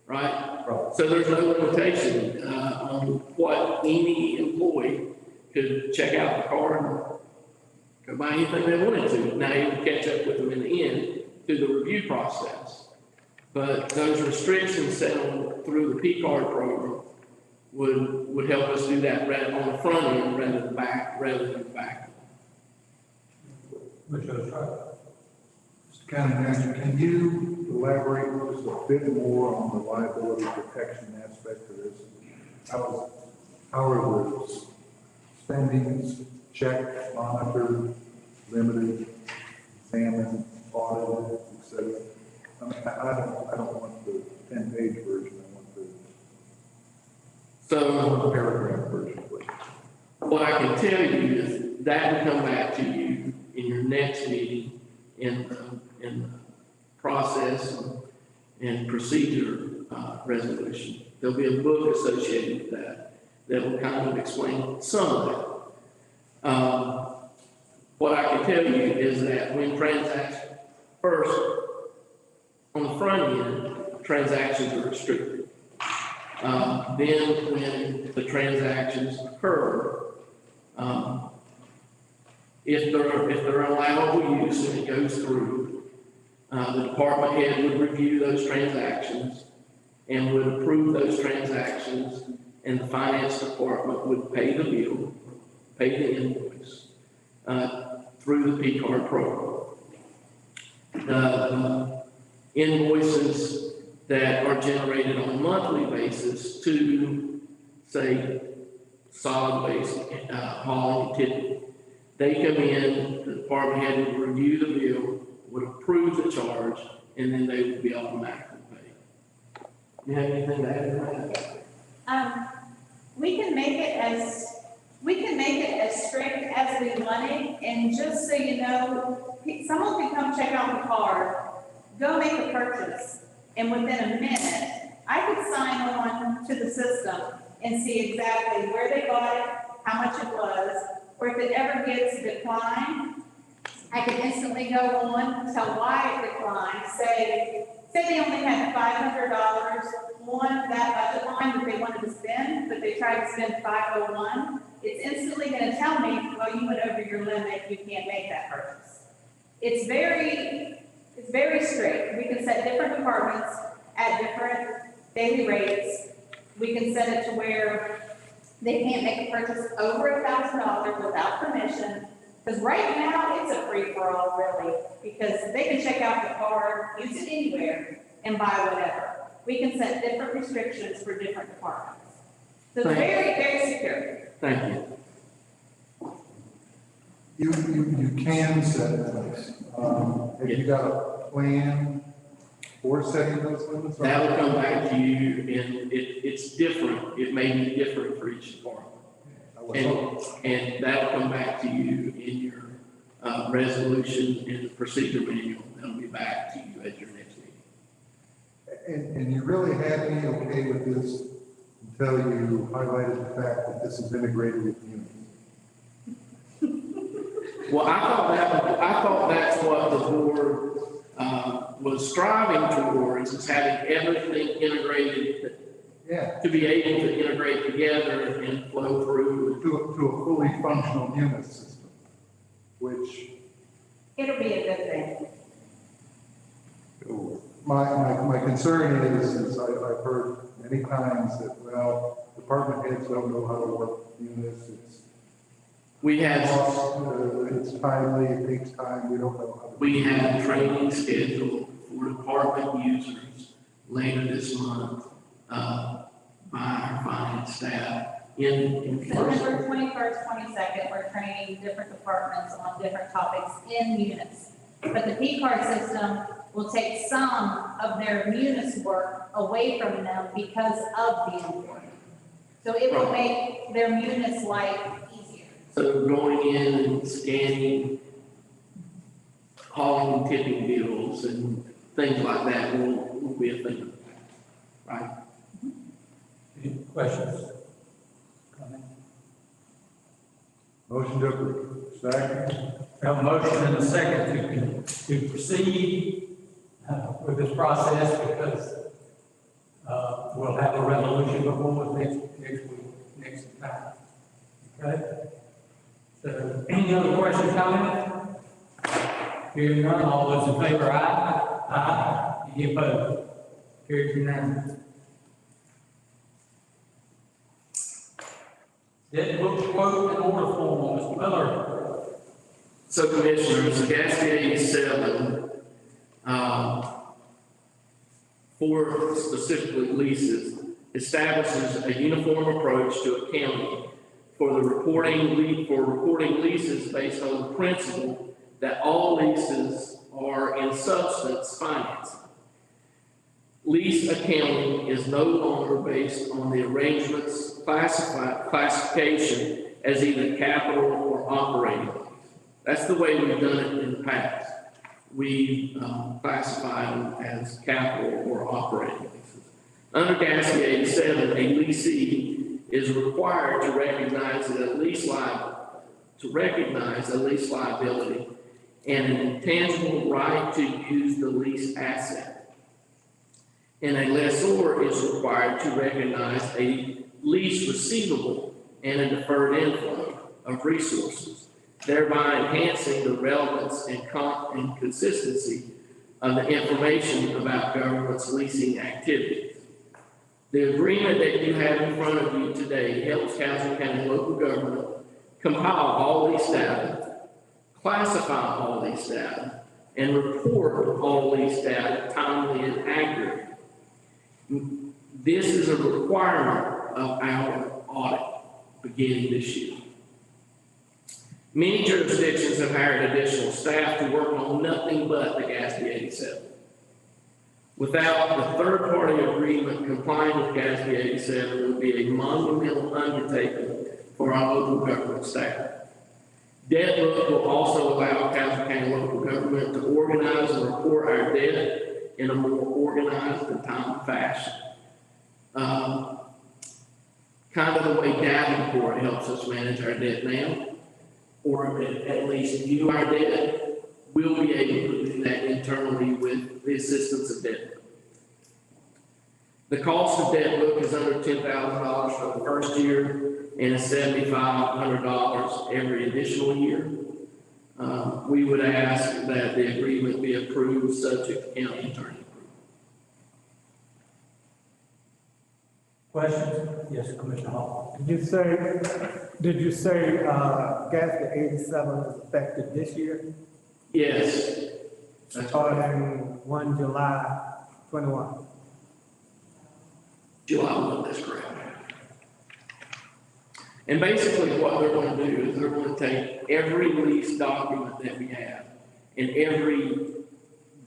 right? Right. So there's no limitation on what any employee could check out the card and go buy anything they wanted to. Now you can catch up with them in the end through the review process. But those restrictions set on through the P-card program would help us do that on the front end rather than the back. Mr. County Manager, can you elaborate just a bit more on the liability protection aspect of this? How are the spendings checked, monitored, limited, examined, audited, etc.? I mean, I don't want the 10-page version. I want the paragraph version, please. What I can tell you is that will come back to you in your next in process and procedure resolution. There'll be a book associated with that will kind of explain some of that. What I can tell you is that when transactions, first, on the front end, transactions are restricted. Then when the transactions occur, if they're allowable use and it goes through, the department head would review those transactions and would approve those transactions, and the finance department would pay the bill, pay the invoice through the P-card program. Invoices that are generated on a monthly basis to, say, solid waste hauling and tipping, they come in, the department head would review the bill, would approve the charge, and then they would be automatically paid. You have anything to add to that? We can make it as strict as we want it, and just so you know, someone can come check out the card, go make a purchase, and within a minute, I could sign on to the system and see exactly where they bought it, how much it was, or if it ever gets declined, I can instantly go on, tell why it declined, say they only had $500 on that budget line that they wanted to spend, but they tried to spend $501. It's instantly going to tell me, well, you went over your limit, you can't make that purchase. It's very strict. We can set different departments at different daily rates. We can set it to where they can't make a purchase over $1,000 without permission. Because right now, it's a free-for-all, really, because they can check out the card, use it anywhere, and buy whatever. We can set different restrictions for different departments. So it's very, very secure. Thank you. You can set limits. Have you got a plan for setting those limits? That will come back to you, and it's different. It may be different for each department. And that'll come back to you in your resolution and the procedure manual. That'll be back to you at your next meeting. And you really had me okay with this until you highlighted the fact that this is integrated with units. Well, I thought that's what the board was striving towards, is having everything integrated. Yeah. To be able to integrate together and flow through. To a fully functional unit system, which. It'll be a good thing. My concern is I've heard many times that, well, department heads don't know how to work units. It's timely, it takes time, we don't know how to. We have training scheduled for department users later this month. By our finance staff in September 21st, 22nd, we're training different departments on different topics in Munis. But the P-card system will take some of their Munis work away from them because of the onboarding. So it will make their Munis life easier. So going in and scanning, hauling and tipping bills and things like that will be a thing, right? Any questions? Comments? Motion to approve. Second. We have a motion and a second to proceed with this process, because we'll have a resolution before next time. Okay? So, any other questions, comments? Hearing none, all those in favor, aye. Aye. Any opposed? Carried unanimously. Debt book quote and order form, Mr. Miller. So Commissioners, Cascade 7, for specifically leases, establishes a uniform approach to accounting for reporting leases based on the principle that all leases are in substance financing. Lease accounting is no longer based on the arrangement's classification as either capital or operating. That's the way we've done it in the past. we classify them as capital or operating leases. Under GASB 87, a leasee is required to recognize a lease liability and an intangible right to use the lease asset. And a lessor is required to recognize a lease receivable and a deferred inflow of resources, thereby enhancing the relevance and consistency of the information about government's leasing activities. The agreement that you have in front of you today helps Castle County local government compile all these data, classify all these data, and report all these data timely and accurate. This is a requirement of our audit beginning this year. Many jurisdictions have hired additional staff to work on nothing but the GASB 87. Without the third-party agreement complying with GASB 87 would be a monumental undertaking for our local government staff. Debt book will also allow Castle County local government to organize and report our debt in a more organized and timely fashion. Kind of the way Davenport helps us manage our debt now, or at least view our debt, we'll be able to do that internally with the assistance of debt. The cost of debt book is under $10,000 for the first year and is $7,500 every additional year. We would ask that the agreement be approved subject to county attorney approval. Questions? Yes, Commissioner Hall. Did you say GASB 87 is effective this year? Yes. Starting 1 July 21. July 1, that's correct. And basically what they're going to do is they're going to take every lease document that we have and every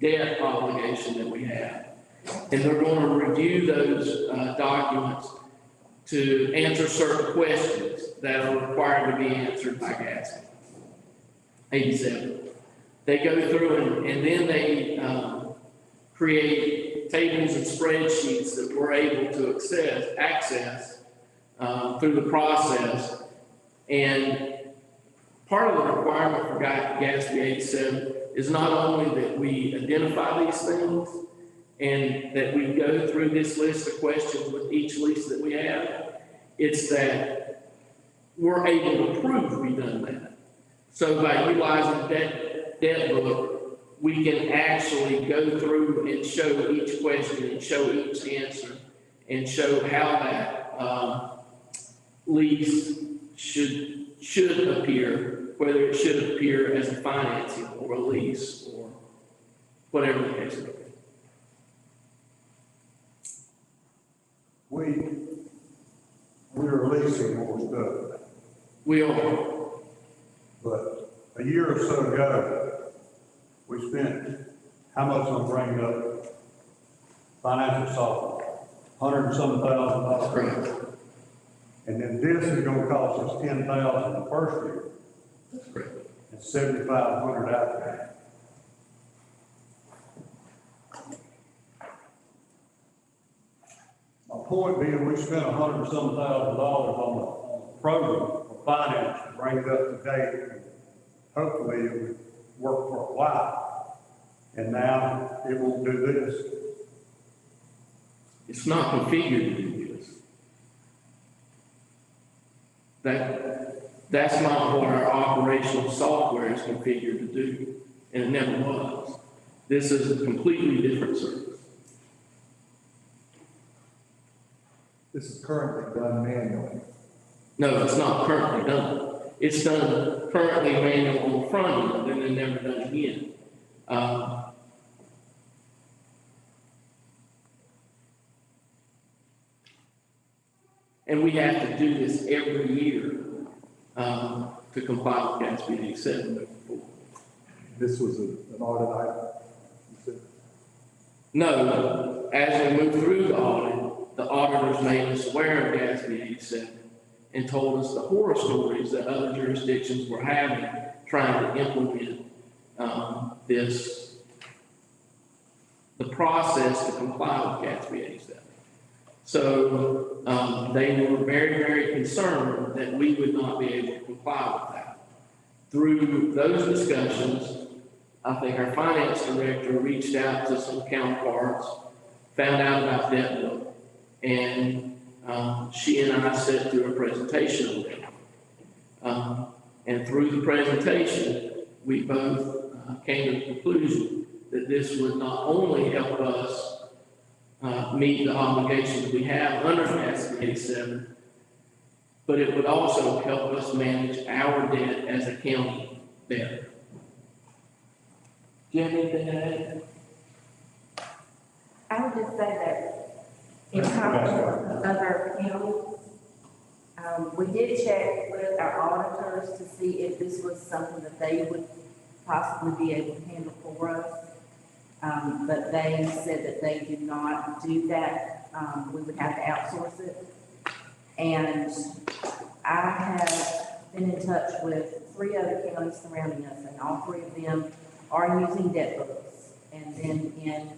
debt obligation that we have, and they're going to review those documents to answer certain questions that are required to be answered by GASB 87. They go through and then they create tables and spreadsheets that we're able to access through the process. And part of the requirement for GASB 87 is not only that we identify these things and that we go through this list of questions with each lease that we have, it's that we're able to prove we've done that. So by utilizing debt book, we can actually go through and show each question and show each answer and show how that lease should appear, whether it should appear as a financing or a lease or whatever the case may be. We are leasing more stuff, We are. but a year or so ago, we spent how much on bringing up financial software? $100,000. Correct. And then this is gonna cost us $10,000 the first year. That's correct. And $7,500 after that. My point being, we spent $100,000 on the program for finance to bring it up to date. And hopefully it would work for a while. And now it won't do this. It's not configured to do this. That's not what our operational software is configured to do, and it never was. This is a completely different service. This is currently done manually. No, it's not currently done. It's done currently manual on the front end, and then never done again. And we have to do this every year to comply with GASB 87 moving forward. This was an audit item. You said? No, as we move through the audit, the auditors made us aware of GASB 87 and told us the horror stories that other jurisdictions were having trying to implement this the process to comply with Gatsby 87. So they were very, very concerned that we would not be able to comply with that. Through those discussions, I think our finance director reached out to some counterparts, found out about debt book, and she and I sat through a presentation with them. And through the presentation, we both came to the conclusion that this would not only help us meet the obligations we have under Gatsby 87, but it would also help us manage our debt as a county better. Do you have anything to add? I would just say that in talking with other counties, we did check with our auditors to see if this was something that they would possibly be able to handle for us. But they said that they did not do that. We would have to outsource it. And I have been in touch with 3 other counties surrounding us, and all 3 of them are using debt books. And then in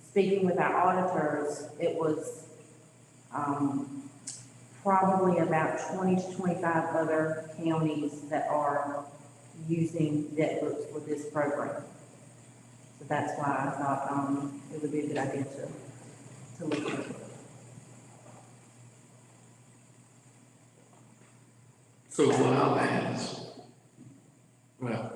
speaking with our auditors, it was probably about 20 to 25 other counties that are using debt books for this program. So that's why I thought it would be a good idea to look into it. So what I'll ask, well,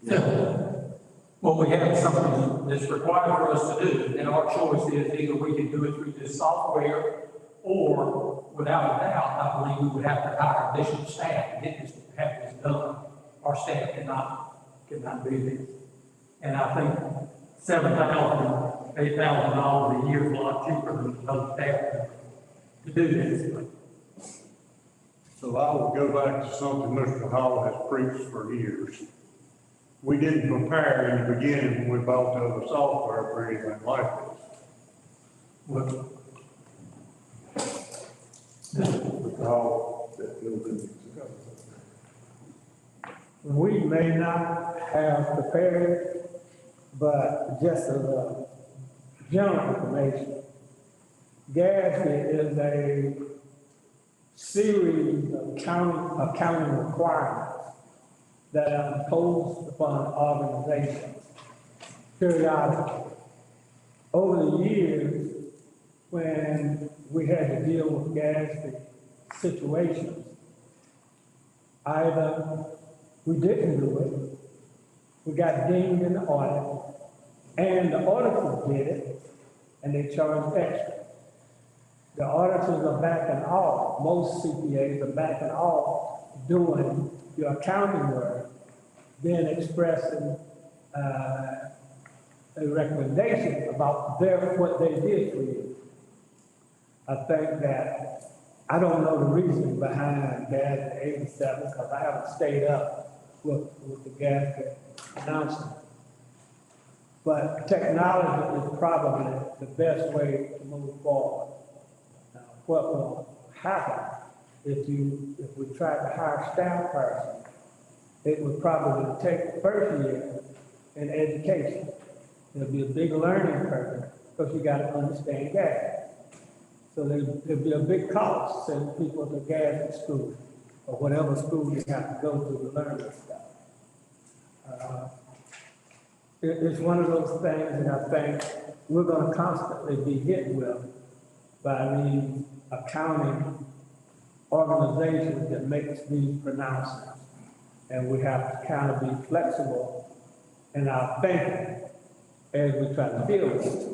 So, what we have is something that's required for us to do, and our choice is either we can do it through this software, or without a doubt, I believe we would have to hire additional staff to get this, have this done. Our staff cannot do this. And I think $7,000, $8,000 a year is a lot cheaper than other staff to do this. So I will go back to something Mr. Hall has preached for years. We didn't prepare in the beginning when we bought the other software for anything like this. Mr. Hall, we may not have prepared, but just as a general information, Gatsby is a series of accounting requirements that are imposed upon organizations periodically. Over the years, when we had to deal with Gatsby situations, either we didn't do it, we got dinged in the audit, and the auditors did it, and they charged extra. The auditors are backing off, most CPAs are backing off doing your accounting work, then expressing a recommendation about what they did for you. I think that, I don't know the reason behind GASB 87, because I haven't stayed up with the GASB announcement. But technology is probably the best way to move forward. Now, what will happen if we try to hire a staff person? It would probably take the first year in education. There'll be a big learning curve because you got to understand gas. So there'll be a big cost sending people to gas school or whatever school you have to go to learn this stuff. It's one of those things that I think we're going to constantly be hit with by these accounting organizations that makes these pronouncements. And we have to kind of be flexible in our thinking as we try to deal with it.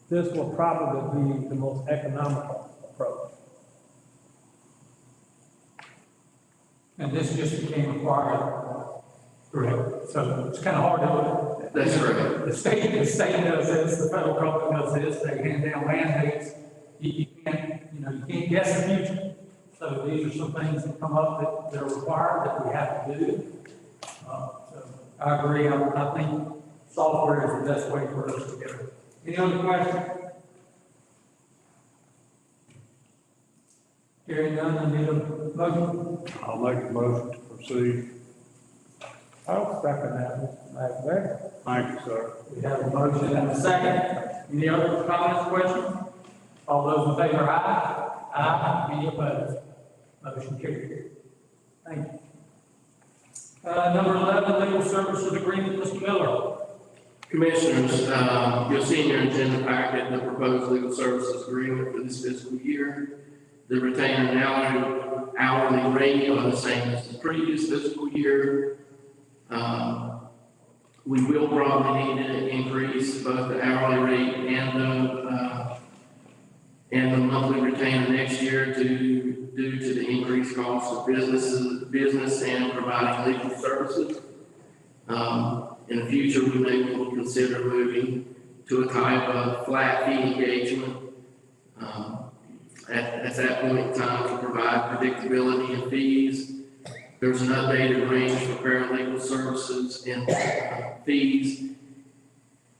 This will probably be the most economical approach. And this just became required, correct? So it's kind of hard to. That's right. The state does this, the federal government does this, they hand down mandates. You can't guess the future. So these are some things that come up that are required that we have to do. So I agree. I think software is the best way for us to go. Any other questions? Hearing none, I need a motion. I'll make a motion to proceed. I'll second that, Mr. McVeigh. Thank you, sir. We have a motion and a second. Any other comments, questions? All those in favor, aye. Aye. Any opposed? Motion carried. Thank you. Number 11, legal services agreement, Mr. Miller. Commissioners, you'll see in your agenda packet the proposed legal services agreement for this fiscal year. The retained and hourly rate are the same as the previous fiscal year. We will probably need to increase both the hourly rate and the monthly retainer next year due to the increased cost of business and providing legal services. In the future, we may will consider moving to a type of flat fee engagement. At that point in time, to provide predictability in fees. There's an updated range for paralegal services and fees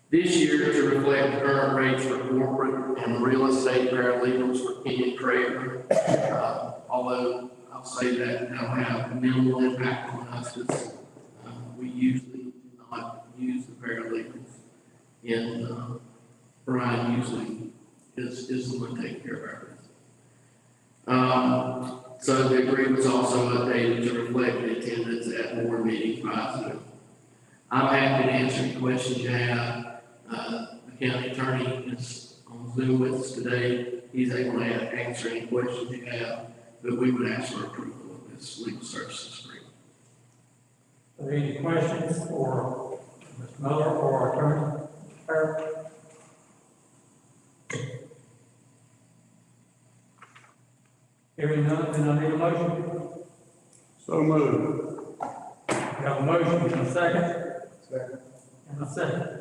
this year to reflect the current rates for corporate and real estate paralegals for Kenny and Craig. Although I'll say that that'll have minimal impact on us because we usually do not use the paralegals. And Brian usually is the one taking care of our business. So the agreement was also updated to reflect the attendance at board meetings by Zoom. I'm happy to answer any questions you have. The county attorney is on Zoom with us today. He's able to answer any questions you have, but we would ask for approval of this legal services agreement. Are there any questions for Mr. Miller or our attorney? Fair? Hearing none, then I need a motion. So moved. We have a motion and a second. Second. And a second.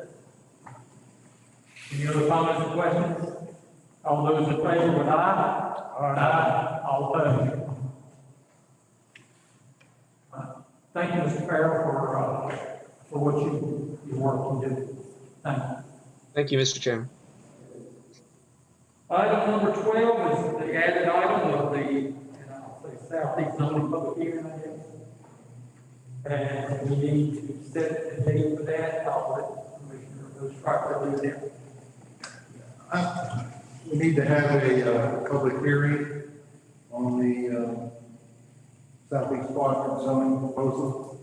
Any other comments or questions? All those in favor with aye? Aye. All opposed? Thank you, Mr. Farrell, for what your work you do. Thank you. Thank you, Mr. Chairman. Item number 12 is the added item of the Southeast zoning public hearing, I guess. And we need to set the date for that. I'll let Commissioner Ostrowski do that. We need to have a public hearing on the Southeast Quadrant zoning proposal.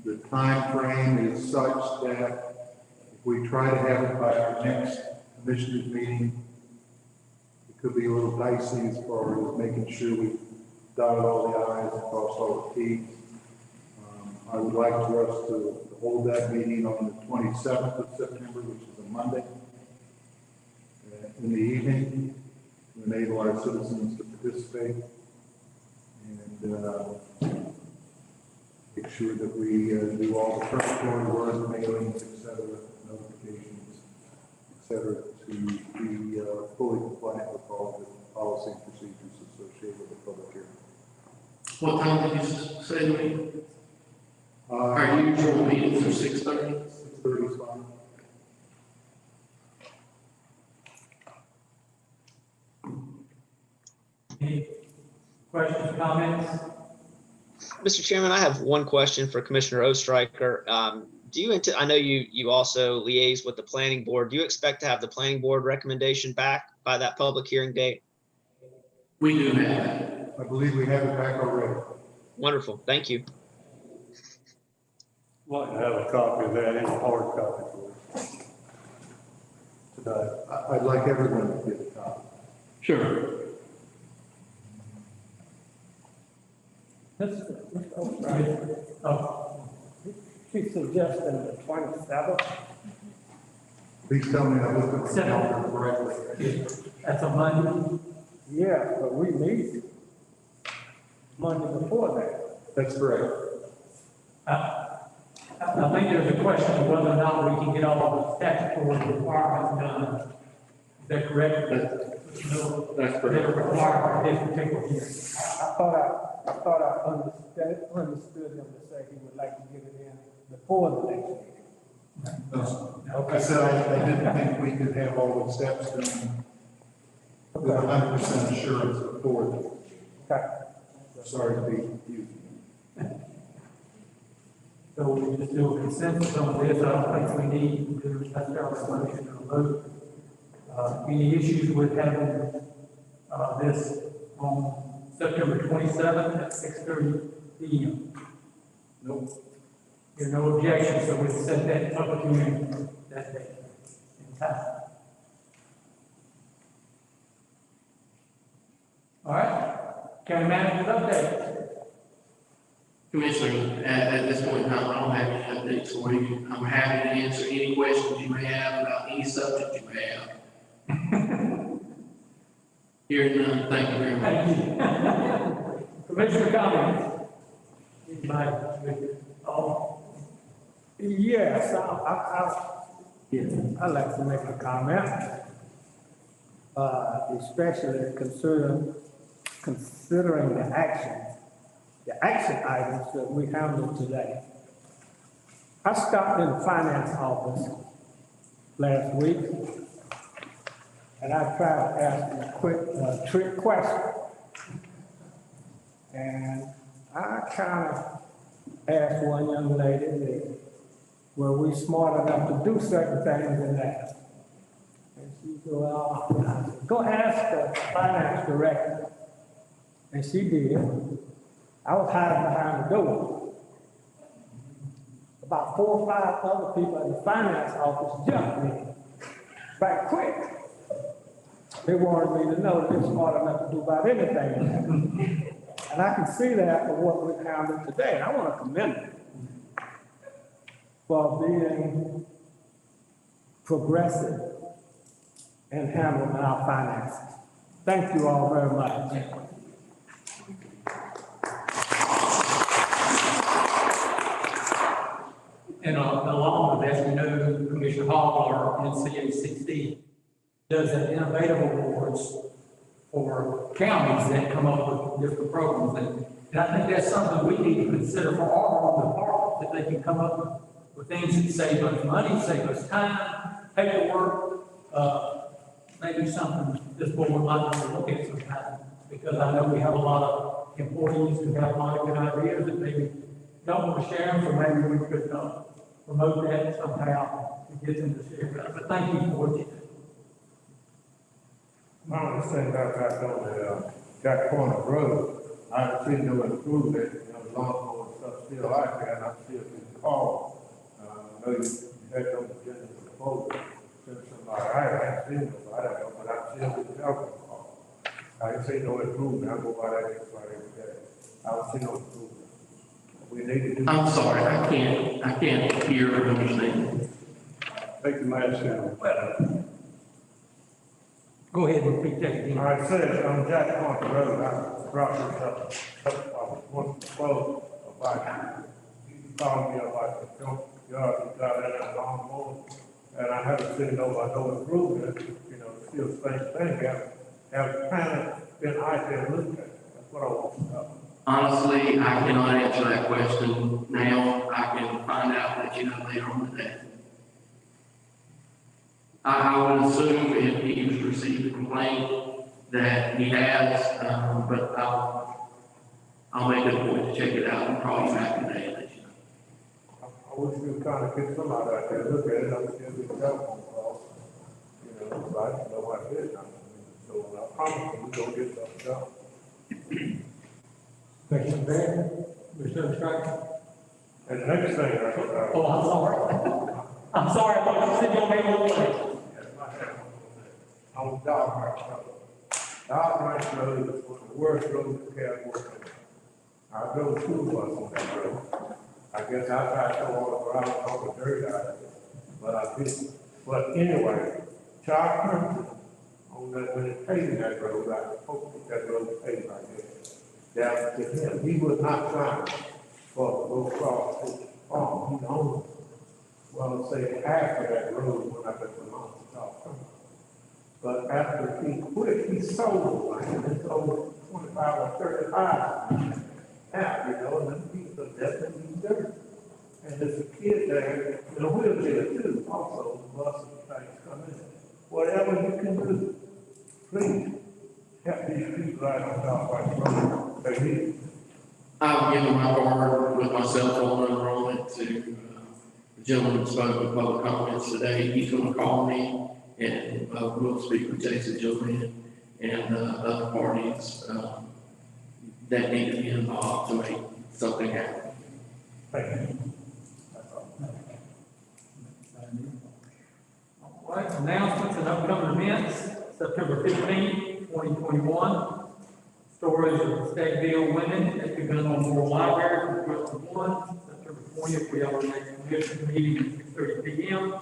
The time frame is such that if we try to have it by our next commissioners meeting, it could be a little dicey as far as making sure we dotted all the i's and crossed all the t's. I would like for us to hold that meeting on the 27th of September, which is a Monday, in the evening, to enable our citizens to participate and make sure that we do all the preparatory work, mailings, etc., notifications, etc., to be fully compliant with all the policy and procedures associated with the public hearing. What time did you say to me? Our usual meetings are 6:30? 6:30 is fine. Any questions, comments? Mr. Chairman, I have one question for Commissioner Ostriker. I know you also liaise with the planning board. Do you expect to have the planning board recommendation back by that public hearing date? We do have. I believe we have it back already. Wonderful. Thank you. I'd like to have a copy of that in a hard copy for us today. I'd like everyone to get a copy. Sure. She's suggesting the 27th. Please tell me I looked at the calendar correctly. That's a Monday. Yeah, but we meet Monday before that. That's correct. I think there's a question of whether or not we can get all the statutory requirements done. Is that correct? That's correct. That are required for this particular year. I thought I understood him to say he would like to get it in before the next meeting. I said I didn't think we could have all the steps done with 100% assurance before. Okay. Sorry to be confusing. we just do a consensus on this. I don't think we need to do that's our resolution or vote. Any issues with having, this on September 27th at 6:30 p.m.? Nope. There are no objections, so we'll set that public hearing that day in time. All right, county manager's update. Commissioners, at this point in time, I don't have any updates for you. I'm happy to answer any questions you may have about any subject you may have. Hearing none, thank you very much. Thank you. Commissioner comments? Anybody? Yes, I'd like to make a comment, especially considering the action items that we handled today. I stopped in the finance office last week, and I tried to ask a quick trick question. And I kind of asked one young lady that, were we smart enough to do certain things in that? And she said, well, I said, go ask the finance director. And she did. I was hiding behind the door. About 4 or 5 other people in the finance office jumped me right quick. They wanted me to know that they're smart enough to do about anything. And I can see that for what we handled today. And I want to commend them for being progressive in handling our finances. Thank you all very much. And along with that, we know Commissioner Hall, our NCACC, does an innovative awards for counties that come up with different programs. And I think that's something we need to consider for our own department, that they can come up with things that save us money, save us time, paperwork, maybe something this board would like to look at sometime. Because I know we have a lot of employees who have a lot of good ideas that maybe don't want to share them, so maybe we could promote that somehow to get them to share that. But thank you for what you do. I understand about that on the, Jack Corner Road. I haven't seen no improvement, the lawnmower and stuff still out there, and I still can call. I know you had those agendas proposed, send somebody, I haven't seen nobody, I don't know, but I still can telephone call. I ain't seen no improvement, I go by that every day. I don't see no improvement. We need to do. I'm sorry, I can't hear or understand. Take the mask down. Go ahead and repeat that again. All right, it says on Jack Corner Road, I brought this up, once before, about, you called me about the junk yard, you got in that lawnmower, and I haven't seen no improvement, still the same thing, have kind of been out there looking at it. That's what I want to know. Honestly, I cannot answer that question now. I can find out and let you know later on today. I would assume if he was received a complaint that he has, but I'll make it a point to check it out and call you back today and let you know. I wish we would kind of get somebody out there, look at it, I'm still getting telephone calls, so I don't know what it is. So I promise you, we're gonna get something done. Thank you, Ben. Mr. Striker. And the next thing, Oh, I'm sorry. I'm sorry, I thought you said your name was on Dog Ranch Road. Dog Ranch Road is one of the worst roads in California. I drove 2 buses on that road. I guess I tried to go all around all the dirt out of it, but I didn't. But anyway, Charles Clemson, on that, when it paved that road, I hope that road paved like this. Down to him, he was not trying for to go across his farm. He owned, well, say half of that road when I got the lawn to Charles Clemson. But after he quit, he sold the land. He sold 25 or 35 now, and then people definitely dirt. And there's a kid there in a wheelchair too, also, the bus and things come in. Whatever you can do, please help these people out on South White Road. They need it. I've given my card with my cell phone number on it to the gentleman spoke with public comments today. He's gonna call me and, we'll speak with Jason Joanne and, other parties, that need to be involved to make something happen. Thank you. All right, announcements and upcoming events, September 15th, 2021. Stories of Stateville women at the Gun on Moore Library from 12 to 1. September 20th, we have our next commission meeting at 6:30 p.m.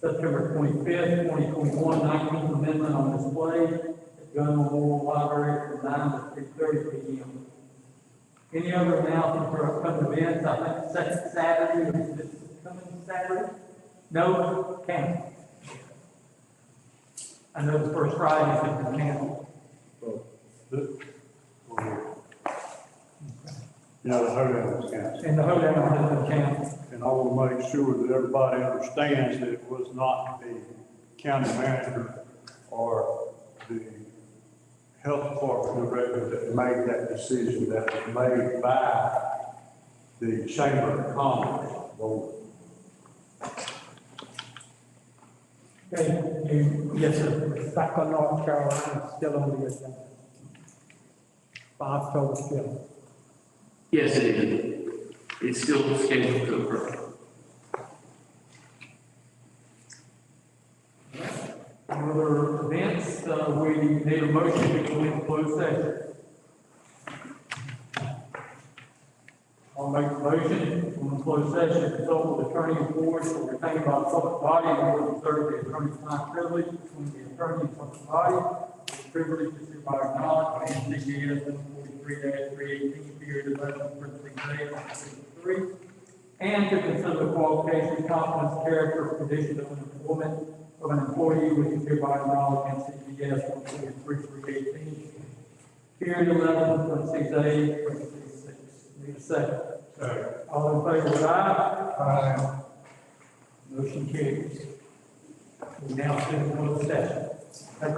September 25th, 2021, 19th Amendment on display at Gun on Moore Library from 9 to 3:30 p.m. Any other announcements for upcoming events? I think second Saturday, is this coming Saturday? No, can't. I know the first Friday is in the canceled. You know, the hoedown was canceled. And the hoedown has been canceled. And I want to make sure that everybody understands that it was not the county manager or the health department director that made that decision. That was made by the Chamber of Commerce board. Okay, yes, sir. Saco, North Carolina, still on the agenda. For October 5th. Yes, it is. It's still scheduled to occur. Other events, we need a motion to go into closed session. I'll make the motion from closed session, consult with attorney and boards for retained by the public body in order to serve the attorney-client privilege between the attorney and public body. The privilege is hereby acknowledged by NCGS 143-318, period 11, parentheses 3, and to consider the qualifications, competence, character, condition of employment of an employee, which is hereby acknowledged in CCBOC 143-318, period 11, parentheses 8, parentheses 6. Need a second. All in favor, with aye? Aye. Motion carries. We now sit in closed session. Take a